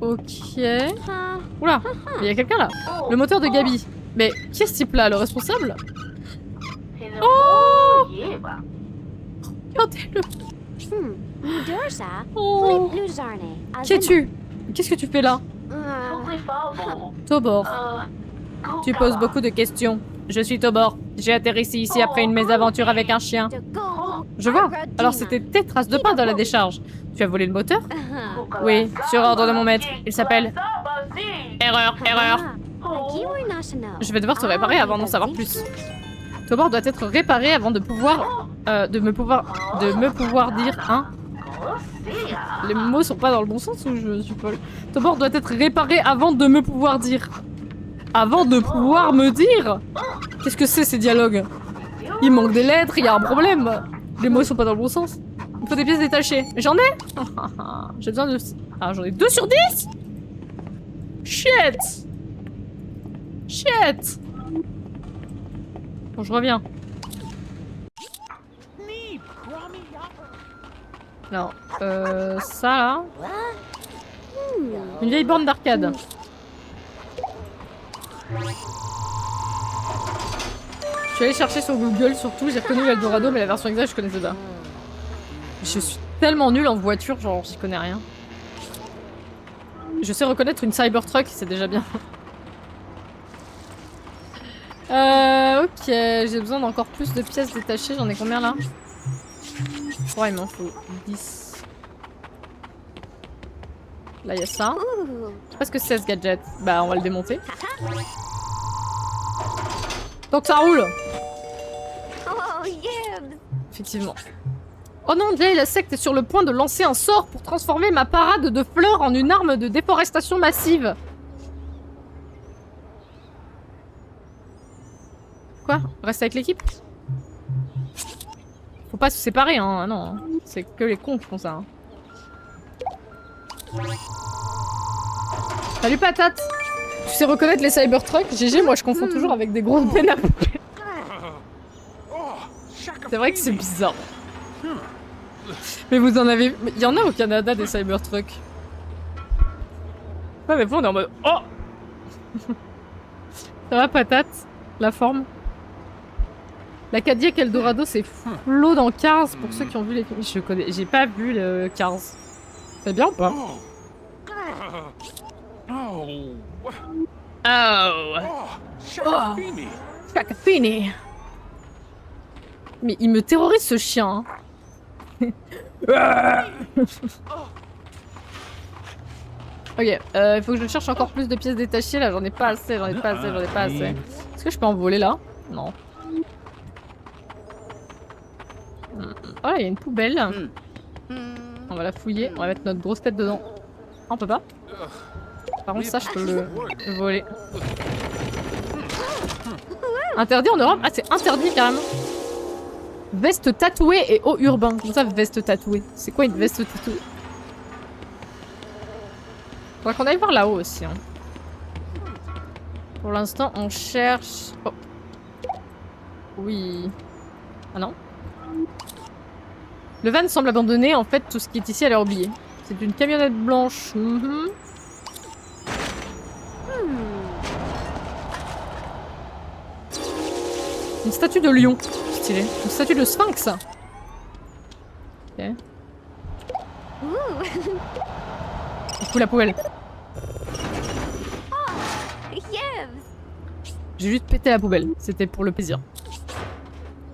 Ok. Oula, il y a quelqu'un là. Le moteur de Gabi. Mais qui est ce type là, le responsable? Oh! Regardez-le. Oh. Qui es-tu? Qu'est-ce que tu fais là? Tobor. Tu poses beaucoup de questions. Je suis Tobor. J'ai atterri ici après une mésaventure avec un chien. Je vois. Alors c'était tes traces de pas dans la décharge. Tu as volé le moteur? Oui, sur ordre de mon maître. Il s'appelle... Erreur, erreur. Je vais devoir te réparer avant d'en savoir plus. Tobor doit être réparé avant de pouvoir... de me pouvoir dire, hein? Les mots sont pas dans le bon sens ou je suis folle? Tobor doit être réparé avant de me pouvoir dire. Avant de pouvoir me dire? Qu'est-ce que c'est ces dialogues? Il manque des lettres, il y a un problème. Les mots sont pas dans le bon sens. Il faut des pièces détachées. J'en ai? J'ai besoin de... Ah, j'en ai 2 sur 10? Shit! Shit! Bon, je reviens. Non, ça là... Une vieille borne d'arcade. Je suis allée chercher sur Google surtout, j'ai reconnu l'Eldorado mais la version exacte je connaissais pas. Je suis tellement nulle en voiture, genre j'y connais rien. Je sais reconnaître une Cybertruck, c'est déjà bien. Ok, j'ai besoin d'encore plus de pièces détachées, j'en ai combien là? Oh il m'en faut 10. Là il y a ça. Je sais pas ce que c'est ce gadget. Bah on va le démonter. Donc ça roule. Effectivement. Oh non, Jay, la secte est sur le point de lancer un sort pour transformer ma parade de fleurs en une arme de déforestation massive. Quoi? Reste avec l'équipe? Faut pas se séparer, hein. Non, c'est que les cons qui font ça. Hein. Salut patate! Tu sais reconnaître les Cybertrucks? GG, moi je confonds toujours avec des grosses bennes à poupée. C'est vrai que c'est bizarre. Mais vous en avez... Il y en a au Canada des Cybertrucks. Ouais mais bon on est en mode... Oh. Ça va patate? La forme? La Cadillac Eldorado c'est Flo dans Cars pour ceux qui ont vu les films. Je connais... J'ai pas vu le Cars. C'est bien ou pas? Oh. Chacafini. Mais il me terrorise ce chien. Hein. Ok, il faut que je cherche encore plus de pièces détachées là, j'en ai pas assez, j'en ai pas assez. Est-ce que je peux en voler là? Non. Oh là, il y a une poubelle. On va la fouiller, on va mettre notre grosse tête dedans. Ah, on peut pas? Par contre ça je peux le voler. Interdit en Europe? Ah c'est interdit carrément. Veste tatouée et eau urbain. Comment ça veste tatouée? C'est quoi une veste tatouée? Faudra qu'on aille voir là-haut aussi. Hein. Pour l'instant, on cherche... Oh. Oui. Ah non. Le van semble abandonné. En fait, tout ce qui est ici a l'air oublié. C'est une camionnette blanche. Une statue de lion. Stylé. Une statue de sphinx. Ok. Du coup, la poubelle. J'ai juste pété la poubelle. C'était pour le plaisir.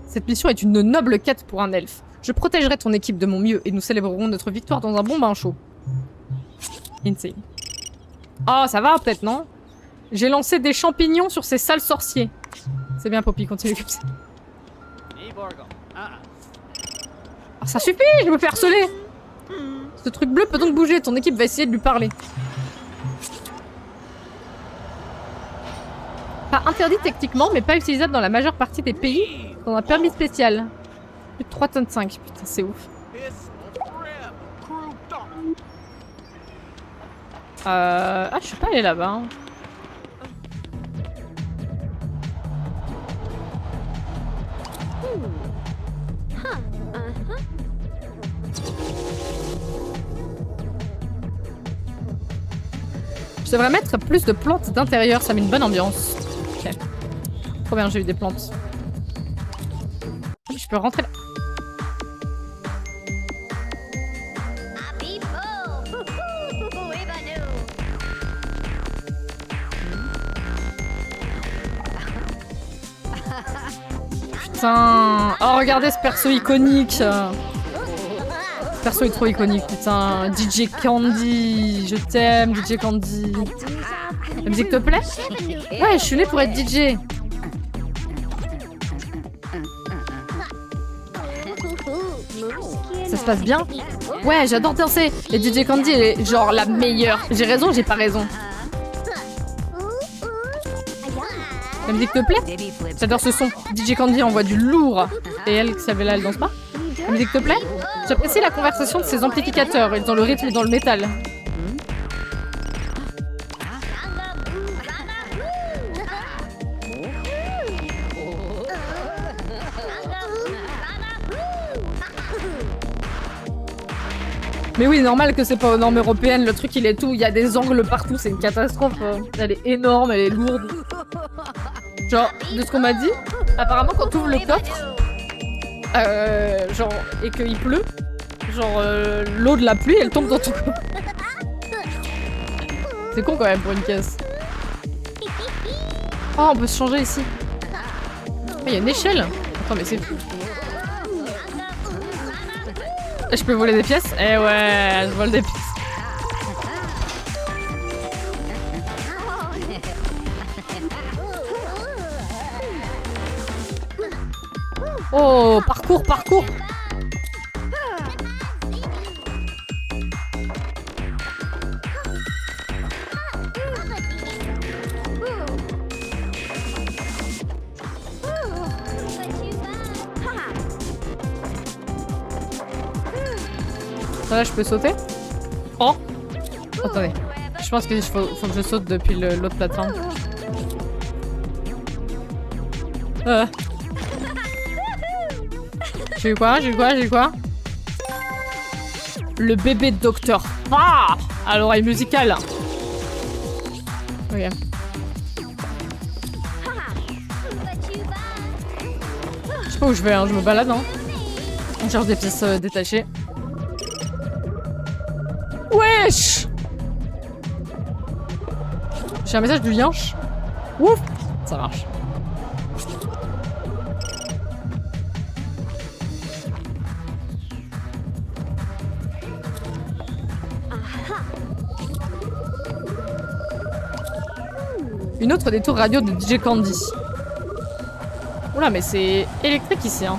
Cette mission est une noble quête pour un elfe. Je protégerai ton équipe de mon mieux et nous célébrerons notre victoire dans un bon bain chaud. Insane. Oh, ça va peut-être, non? J'ai lancé des champignons sur ces sales sorciers. C'est bien, Poppy, continue comme ça. Ah, ça suffit, je me fais harceler. Ce truc bleu peut donc bouger, ton équipe va essayer de lui parler. Pas interdit techniquement, mais pas utilisable dans la majeure partie des pays dans un permis spécial. Plus de 3 tonnes 5, putain, c'est ouf. Ah, je suis pas allée là-bas. Hein. Je devrais mettre plus de plantes d'intérieur, ça met une bonne ambiance. Ok. Trop bien, j'ai eu des plantes. Je peux rentrer là. Putain. Oh, regardez ce perso iconique. Ce perso est trop iconique, putain. DJ Candy. Je t'aime, DJ Candy. La musique te plaît? Ouais, je suis née pour être DJ. Ça se passe bien? Ouais, j'adore danser. Et DJ Candy est genre la meilleure. J'ai raison, j'ai pas raison. La musique te plaît? J'adore ce son. DJ Candy envoie du lourd. Et elle, Xabella, elle danse pas? La musique te plaît? J'apprécie la conversation de ces amplificateurs. Ils ont le rythme dans le métal. Mais oui, normal que c'est pas aux normes européennes, le truc il est tout, il y a des angles partout, c'est une catastrophe. Elle est énorme, elle est lourde. Genre, de ce qu'on m'a dit, apparemment quand tu ouvres le coffre, genre, et qu'il pleut, genre l'eau de la pluie elle tombe dans ton coffre. C'est con quand même pour une caisse. Oh, on peut se changer ici. Il y a une échelle. Attends, mais c'est fou. Je peux voler des pièces? Eh ouais, je vole des pièces. Oh, parcours, parcours. Là, je peux sauter? Oh! Attendez. Je pense qu'il faut que je saute depuis l'autre plateforme. J'ai eu quoi? J'ai eu quoi? J'ai eu quoi? Le bébé de docteur. Ah! À l'oreille musicale. Ok. Je sais pas où je vais, hein. Je me balade, hein. On cherche des pièces détachées. Wesh! J'ai un message du Lianche. Ouf! Ça marche. Une autre des tours radio de DJ Candy. Oula, mais c'est électrique ici, hein.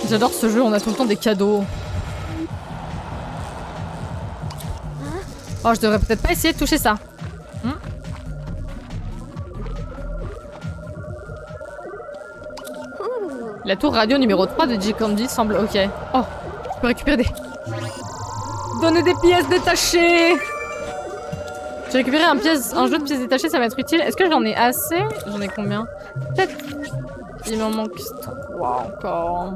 J'adore ce jeu, on a tout le temps des cadeaux. Oh, je devrais peut-être pas essayer de toucher ça. La tour radio numéro 3 de J. Candy semble ok. Oh, je peux récupérer des... Donner des pièces détachées. J'ai récupéré un jeu de pièces détachées, ça va être utile. Est-ce que j'en ai assez? J'en ai combien? Peut-être... Il m'en manque 3 encore.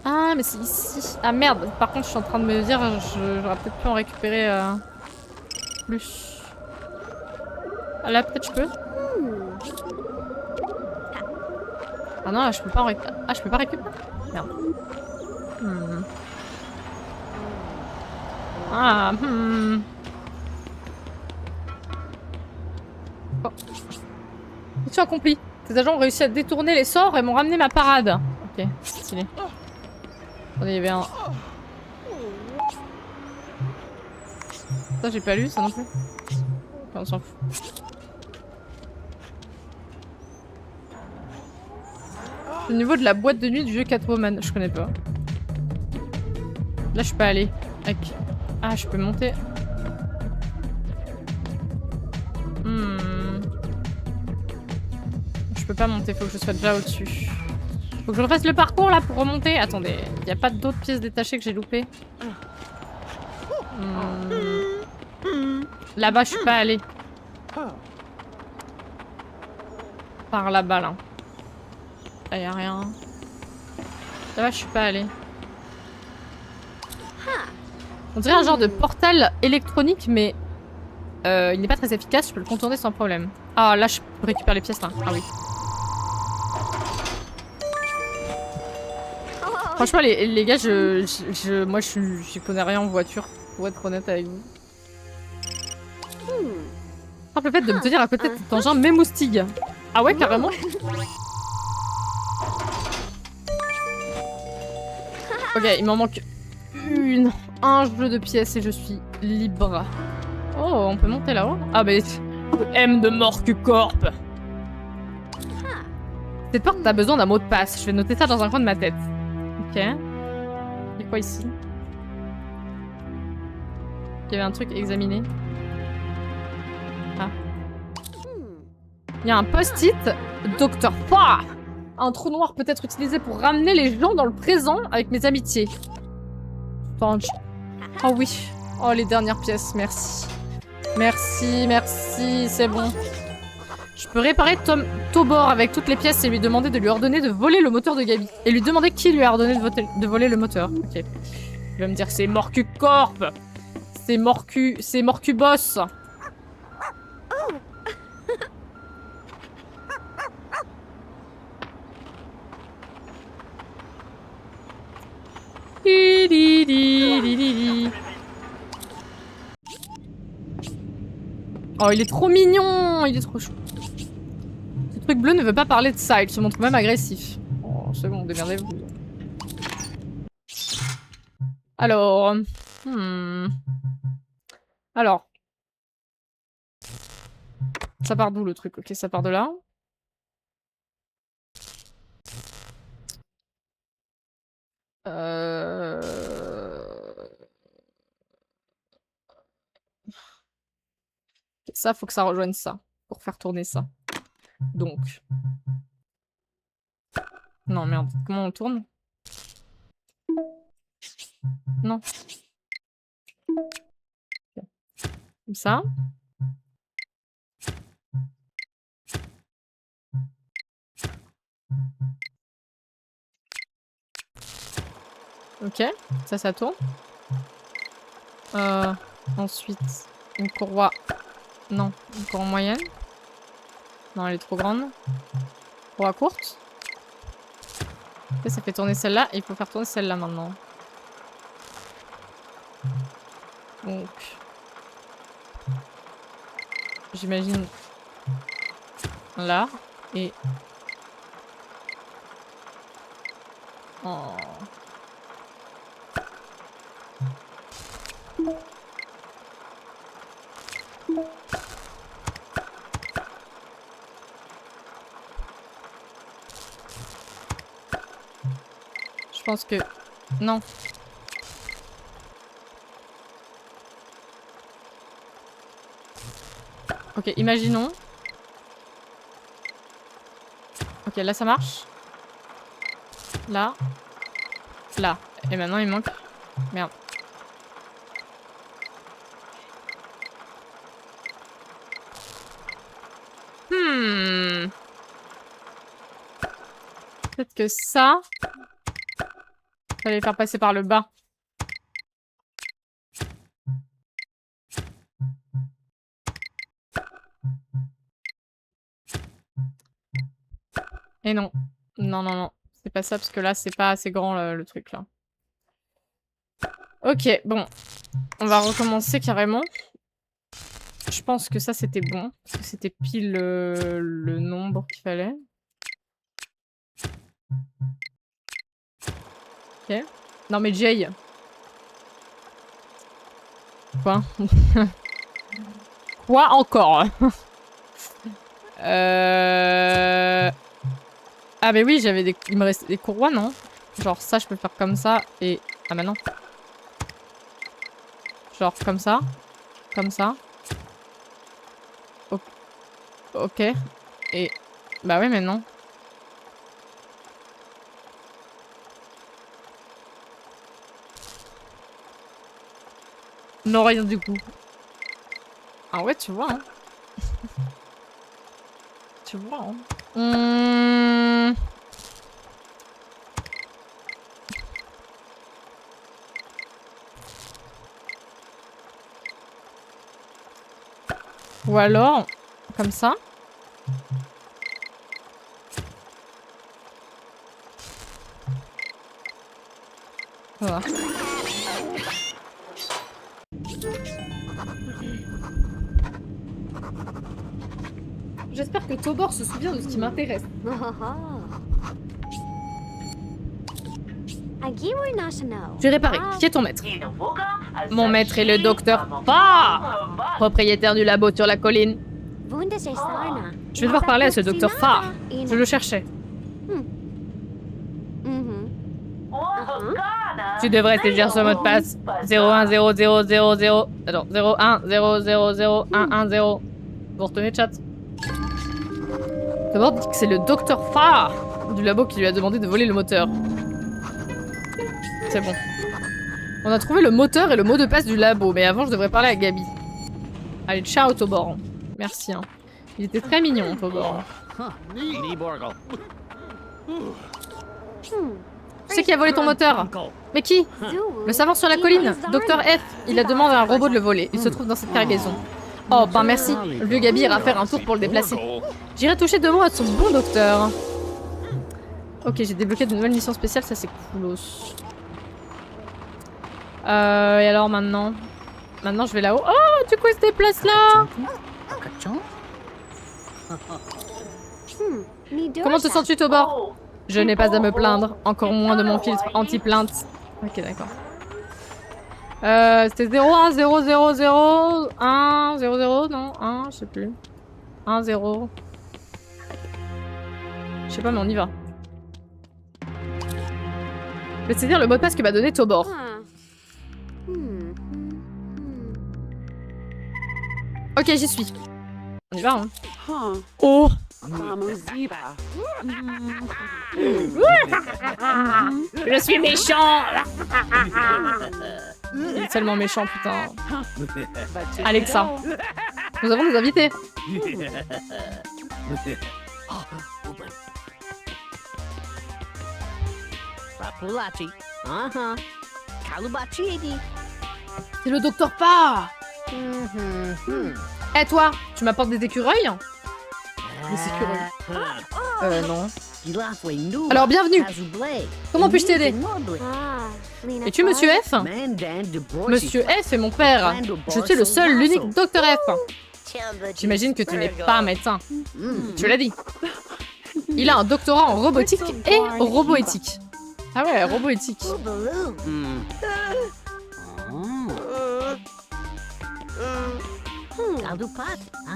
Ah, mais c'est ici. Ah merde, par contre, je suis en train de me dire, j'aurais peut-être pu en récupérer plus. Ah, là, peut-être je peux. Ah non, là, je peux pas en récupérer. Ah, je peux pas récupérer. Merde. Ah, Oh. Mission accomplie. Ces agents ont réussi à détourner les sorts et m'ont ramené ma parade. Ok, stylé. Attendez, il y avait un... Ça, j'ai pas lu, ça non plus. Enfin, on s'en fout. Au niveau de la boîte de nuit du jeu Catwoman, je connais pas. Là, je peux aller. Ah, je peux monter. Je peux pas monter, faut que je sois déjà au-dessus. Faut que je refasse le parcours là pour remonter. Attendez, y a pas d'autres pièces détachées que j'ai loupées. Là-bas, je suis pas allée. Par là-bas, là. Là, y a rien. Là-bas, je suis pas allée. On dirait un genre de portal électronique, mais il n'est pas très efficace. Je peux le contourner sans problème. Ah, là, je peux récupérer les pièces, là. Ah oui. Franchement, les gars, moi, je connais rien en voiture, pour être honnête avec vous. Le fait de me tenir à côté de cet engin m'émoustille. Ah ouais, carrément. Ok, il m'en manque un jeu de pièces et je suis libre. Oh, on peut monter là-haut? Ah bah, M de Morque Corp. Cette porte a besoin d'un mot de passe. Je vais noter ça dans un coin de ma tête. Ok. Il y a quoi ici? Il y avait un truc examiné. Ah. Il y a un post-it. Dr. Fa. Un trou noir peut être utilisé pour ramener les gens dans le présent avec mes amitiés. Punch. Oh oui. Oh, les dernières pièces. Merci. Merci, merci. C'est bon. Je peux réparer Tobor avec toutes les pièces et lui demander de lui ordonner de voler le moteur de Gabi. Et lui demander qui lui a ordonné de voler le moteur. Ok. Il va me dire c'est Morcu Corp. C'est Morcu Boss. Oh, il est trop mignon. Il est trop chou. Ce truc bleu ne veut pas parler de ça. Il se montre même agressif. Oh, c'est bon, démerdez-vous. Alors... Alors... Ça part d'où le truc? Ok, ça part de là. Ça, faut que ça rejoigne ça. Pour faire tourner ça. Donc... Non, merde. Comment on tourne? Non. Comme ça. Ok, ça tourne. Ensuite, une courroie. Non, une courroie moyenne. Non, elle est trop grande. Courroie courte. Et ça fait tourner celle-là, et il faut faire tourner celle-là maintenant. Donc... J'imagine... Là, et... Oh... Je pense que... Non. Ok, imaginons. Ok, là ça marche. Là. Là. Et maintenant il manque... Merde. Peut-être que ça... Fallait faire passer par le bas. Et non. Non, non, non. C'est pas ça, parce que là, c'est pas assez grand, le truc, là. Ok, bon. On va recommencer carrément. Je pense que ça, c'était bon. Parce que c'était pile le nombre qu'il fallait. Ok. Non, mais Jay. Quoi? Quoi encore? Ah mais oui, j'avais des... Il me restait des courroies, non? Genre ça, je peux faire comme ça et... Ah bah non. Genre comme ça. Comme ça. Ok. Et... Bah oui, mais non. Non, rien du coup. Ah ouais, tu vois, hein. Tu vois, hein. Ou alors, comme ça. Voilà. J'espère que Tobor se souvient de ce qui m'intéresse. Tu es réparé. Qui est ton maître? Mon maître est le docteur Fa, propriétaire du labo sur la colline. Je vais devoir parler à ce docteur Fa. Je le cherchais. Tu devrais saisir ce mot de passe. 010000. Attends, 01000110. Vous retenez, chat? D'abord, dit que c'est le docteur Fa du labo qui lui a demandé de voler le moteur. C'est bon. On a trouvé le moteur et le mot de passe du labo, mais avant je devrais parler à Gabi. Allez, ciao Tobor. Merci. Hein. Il était très mignon, Tobor. Tu sais qui a volé ton moteur? Mais qui? Le savant sur la colline, Docteur F. Il a demandé à un robot de le voler. Il se trouve dans cette cargaison. Oh, ben merci. Le vieux Gabi ira faire un tour pour le déplacer. J'irai toucher 2 mots à son bon docteur. Ok, j'ai débloqué de nouvelles missions spéciales, ça c'est coolos. Et alors maintenant? Maintenant je vais là-haut. Oh, du coup il se déplace là. Comment te sens-tu, Tobor? Je n'ai pas à me plaindre, encore moins de mon filtre anti-plainte. Ok, d'accord. C'était 0, 1, 0, 0, 0, 1, 0, 0, non, 1, je sais plus. 1, 0. Je sais pas, mais on y va. Je vais te saisir le mot de passe que m'a donné Tobor. Ok, j'y suis. On y va, hein. Oh! Je suis méchant! Il est tellement méchant, putain. Alexa. Nous avons des invités. C'est le docteur Pa! Eh toi, tu m'apportes des écureuils? Des écureuils. Non. Alors bienvenue. Comment puis-je t'aider? Es-tu Monsieur F? Monsieur F est mon père. Je suis le seul, l'unique Docteur F. J'imagine que tu n'es pas médecin. Tu l'as dit. Il a un doctorat en robotique et roboéthique. Ah ouais, roboéthique.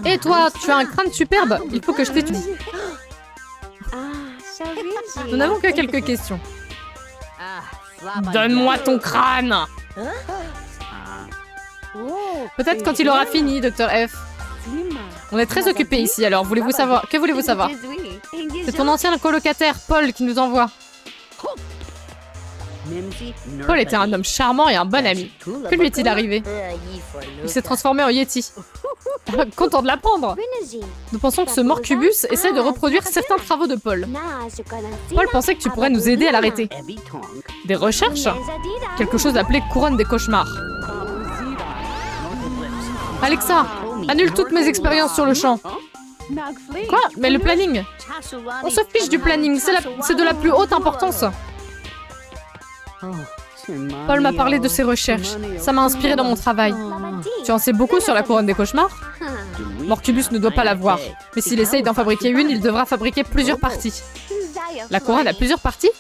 Et toi, tu as un crâne superbe. Il faut que je t'étudie. Nous n'avons que quelques questions. Donne-moi ton crâne. Peut-être quand il aura fini, Docteur F. On est très occupés ici, alors voulez-vous savoir... Que voulez-vous savoir? C'est ton ancien colocataire, Paul, qui nous envoie. Paul était un homme charmant et un bon ami. Que lui est-il arrivé? Il s'est transformé en Yeti. Content de l'apprendre. Nous pensons que ce Morcubus essaie de reproduire certains travaux de Paul. Paul pensait que tu pourrais nous aider à l'arrêter. Des recherches? Quelque chose appelé couronne des cauchemars. Alexa, annule toutes mes expériences sur le champ. Quoi? Mais le planning? On se fiche du planning, c'est de la plus haute importance. Paul m'a parlé de ses recherches. Ça m'a inspiré dans mon travail. Tu en sais beaucoup sur la couronne des cauchemars? Morcubus ne doit pas l'avoir. Mais s'il essaye d'en fabriquer une, il devra fabriquer plusieurs parties. La couronne a plusieurs parties?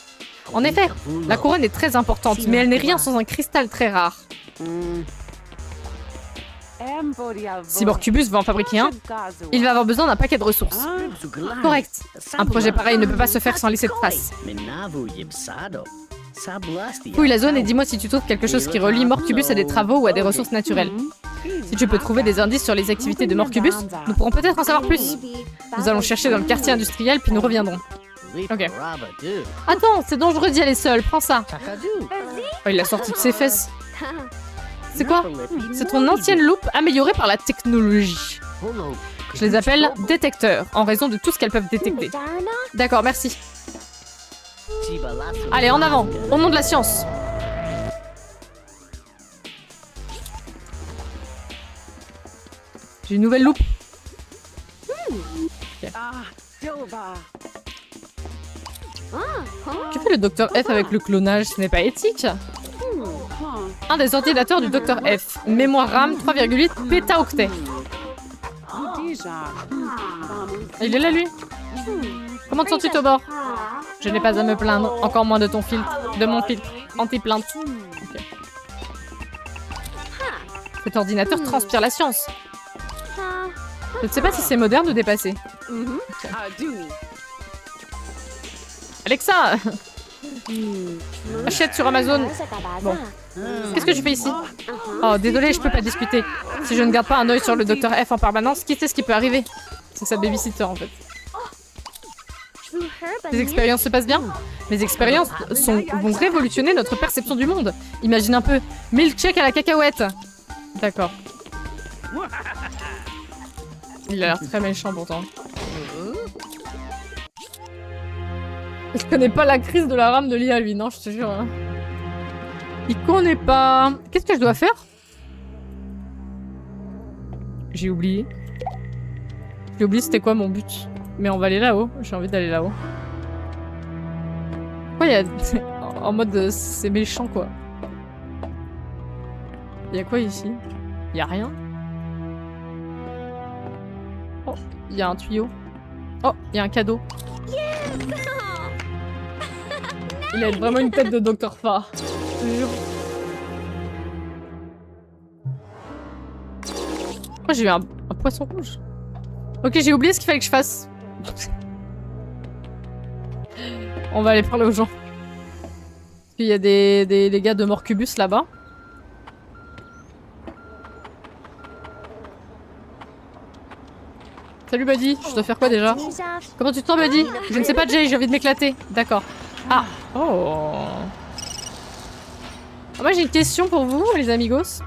En effet, la couronne est très importante, mais elle n'est rien sans un cristal très rare. Si Morcubus veut en fabriquer un, il va avoir besoin d'un paquet de ressources. Correct. Un projet pareil ne peut pas se faire sans laisser de traces. Fouille la zone et dis-moi si tu trouves quelque chose qui relie Morcubus à des travaux ou à des ressources naturelles. Si tu peux trouver des indices sur les activités de Morcubus, nous pourrons peut-être en savoir plus. Nous allons chercher dans le quartier industriel puis nous reviendrons. Ok. Attends, c'est dangereux d'y aller seul, prends ça. Oh, il l'a sorti de ses fesses. C'est quoi? C'est ton ancienne loupe améliorée par la technologie. Je les appelle détecteurs, en raison de tout ce qu'elles peuvent détecter. D'accord, merci. Allez, en avant, au nom de la science. J'ai une nouvelle loupe. Okay. Que fait le Dr F avec le clonage? Ce n'est pas éthique. Un des ordinateurs du Dr F. Mémoire RAM 3,8 pétaoctets. Il est là, lui. Comment te sens-tu, Tobor? Je n'ai pas à me plaindre, encore moins de ton filtre, de mon filtre anti-plainte. Okay. Cet ordinateur transpire la science. Je ne sais pas si c'est moderne ou dépassé. Okay. Alexa, achète sur Amazon. Bon. Qu'est-ce que je fais ici? Oh, désolé, je peux pas discuter. Si je ne garde pas un œil sur le Dr F en permanence, qui sait ce qui peut arriver? C'est sa babysitter, en fait. Tes expériences se passent bien? Mes expériences vont révolutionner notre perception du monde. Imagine un peu, milkshake à la cacahuète. D'accord. Il a l'air très méchant pourtant. Je connais pas la crise de la rame de l'IA, lui, non, je te jure. Hein. Il connaît pas. Qu'est-ce que je dois faire? J'ai oublié. J'ai oublié c'était quoi mon but. Mais on va aller là-haut. J'ai envie d'aller là-haut. Quoi, il y a... en mode c'est méchant, quoi. Il y a quoi ici? Il y a rien. Oh, il y a un tuyau. Oh, il y a un cadeau. Il a vraiment une tête de Dr Fa. Je te jure. Moi j'ai eu un poisson rouge. Ok, j'ai oublié ce qu'il fallait que je fasse. On va aller parler aux gens. Il y a des gars de Morcubus là-bas. Salut Buddy, je dois faire quoi déjà? Comment tu te sens Buddy? Je ne sais pas Jay, j'ai envie de m'éclater. D'accord. Ah. Oh. Moi j'ai une question pour vous les amigos.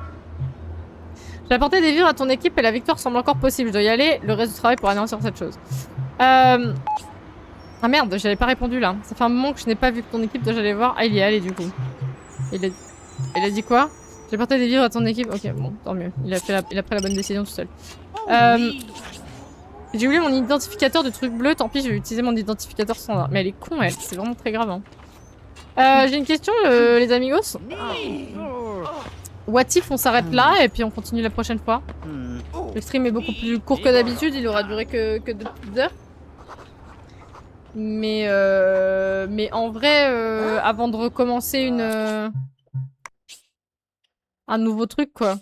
J'ai apporté des vivres à ton équipe et la victoire semble encore possible. Je dois y aller, le reste du travail pour anéantir cette chose. Ah merde, j'avais pas répondu là. Ça fait un moment que je n'ai pas vu que ton équipe, j'allais voir. Ah il y est allé du coup. Il a dit quoi? J'ai apporté des vivres à ton équipe. Ok bon, tant mieux. Il a pris la bonne décision tout seul. J'ai oublié mon identificateur de truc bleu, tant pis, je vais utiliser mon identificateur standard. Mais elle est con, elle, c'est vraiment très grave. Hein. J'ai une question, les amigos. What if on s'arrête là et puis on continue la prochaine fois? Le stream est beaucoup plus court que d'habitude, il aura duré que 2 petites heures. Mais en vrai, avant de recommencer un nouveau truc, quoi.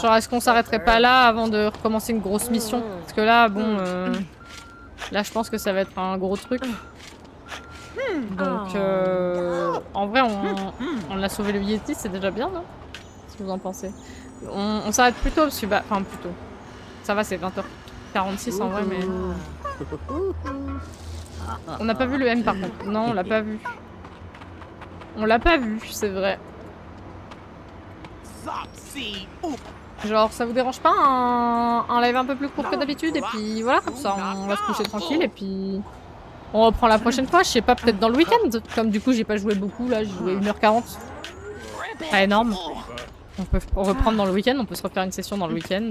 Genre, est-ce qu'on s'arrêterait pas là avant de recommencer une grosse mission? Parce que là, bon... là, je pense que ça va être un gros truc. Donc, en vrai, on a sauvé le Yeti, c'est déjà bien, non? Qu'est-ce que vous en pensez? On s'arrête plus tôt, parce que... Bah, enfin, plus tôt. Ça va, c'est 20h. 46 en vrai, mais... On n'a pas vu le M par contre. Non, on l'a pas vu. On l'a pas vu, c'est vrai. Genre, ça vous dérange pas un live un peu plus court que d'habitude? Et puis voilà, comme ça, on va se coucher tranquille et puis... On reprend la prochaine fois, je sais pas, peut-être dans le week-end. Comme du coup, j'ai pas joué beaucoup, là, j'ai joué 1h40. Pas énorme. On peut reprendre dans le week-end, on peut se refaire une session dans le week-end.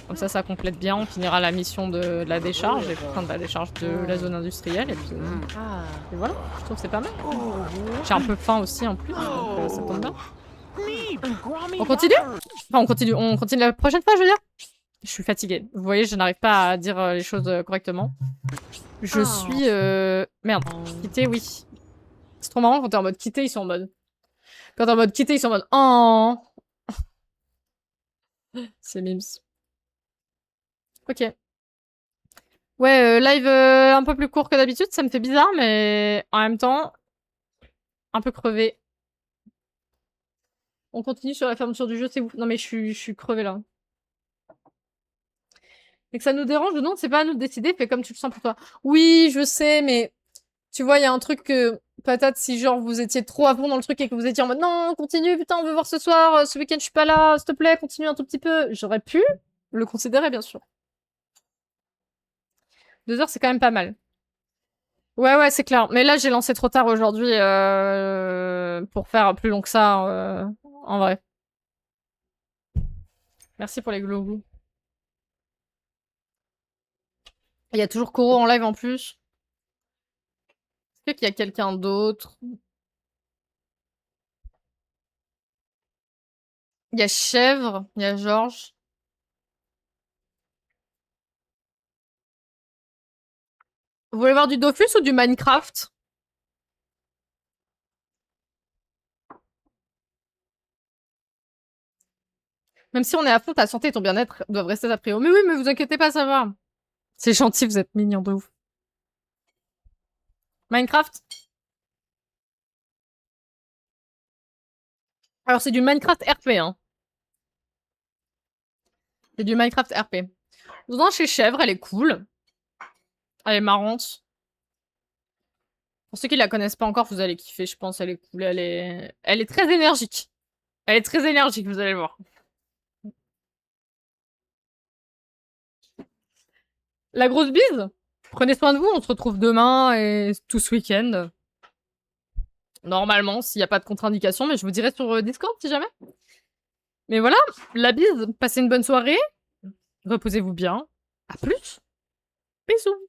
Comme ça complète bien, on finira la mission de la décharge, et enfin de la décharge de la zone industrielle, et puis... Et voilà, je trouve que c'est pas mal. J'ai un peu faim aussi en plus, donc ça tombe bien. On continue? Enfin, on continue la prochaine fois, je veux dire? Je suis fatiguée. Vous voyez, je n'arrive pas à dire les choses correctement. Je suis... Merde. Quitter, oui. C'est trop marrant quand t'es en mode quitter, ils sont en mode... Quand t'es en mode quitter, ils sont en mode... Oh. C'est mimes. Ok. Ouais, live un peu plus court que d'habitude, ça me fait bizarre, mais en même temps, un peu crevé. On continue sur la fermeture du jeu, c'est ouf. Non mais je suis crevée là. Et que ça nous dérange ou non, c'est pas à nous de décider, fais comme tu le sens pour toi. Oui, je sais, mais tu vois, il y a un truc que, patate, si genre vous étiez trop à fond dans le truc et que vous étiez en mode non, continue, putain, on veut voir ce soir, ce week-end je suis pas là, s'il te plaît, continue un tout petit peu. J'aurais pu le considérer, bien sûr. 2 heures, c'est quand même pas mal. Ouais, c'est clair. Mais là, j'ai lancé trop tard aujourd'hui pour faire plus long que ça, en vrai. Merci pour les globaux. Il y a toujours Koro en live en plus. Est-ce qu'il y a quelqu'un d'autre? Il y a Chèvre, il y a Georges. Vous voulez voir du Dofus ou du Minecraft? Même si on est à fond, ta santé et ton bien-être doivent rester à priori. Mais oui, mais vous inquiétez pas, ça va. C'est gentil, vous êtes mignons de ouf. Minecraft? Alors, c'est du Minecraft RP, hein. C'est du Minecraft RP. Dedans, chez Chèvre, elle est cool. Elle est marrante. Pour ceux qui la connaissent pas encore, vous allez kiffer, je pense. Elle est cool, elle est très énergique. Elle est très énergique, vous allez le voir. La grosse bise. Prenez soin de vous, on se retrouve demain et tout ce week-end. Normalement, s'il n'y a pas de contre-indication, mais je vous dirai sur Discord si jamais. Mais voilà, la bise, passez une bonne soirée. Reposez-vous bien. À plus. Bisous.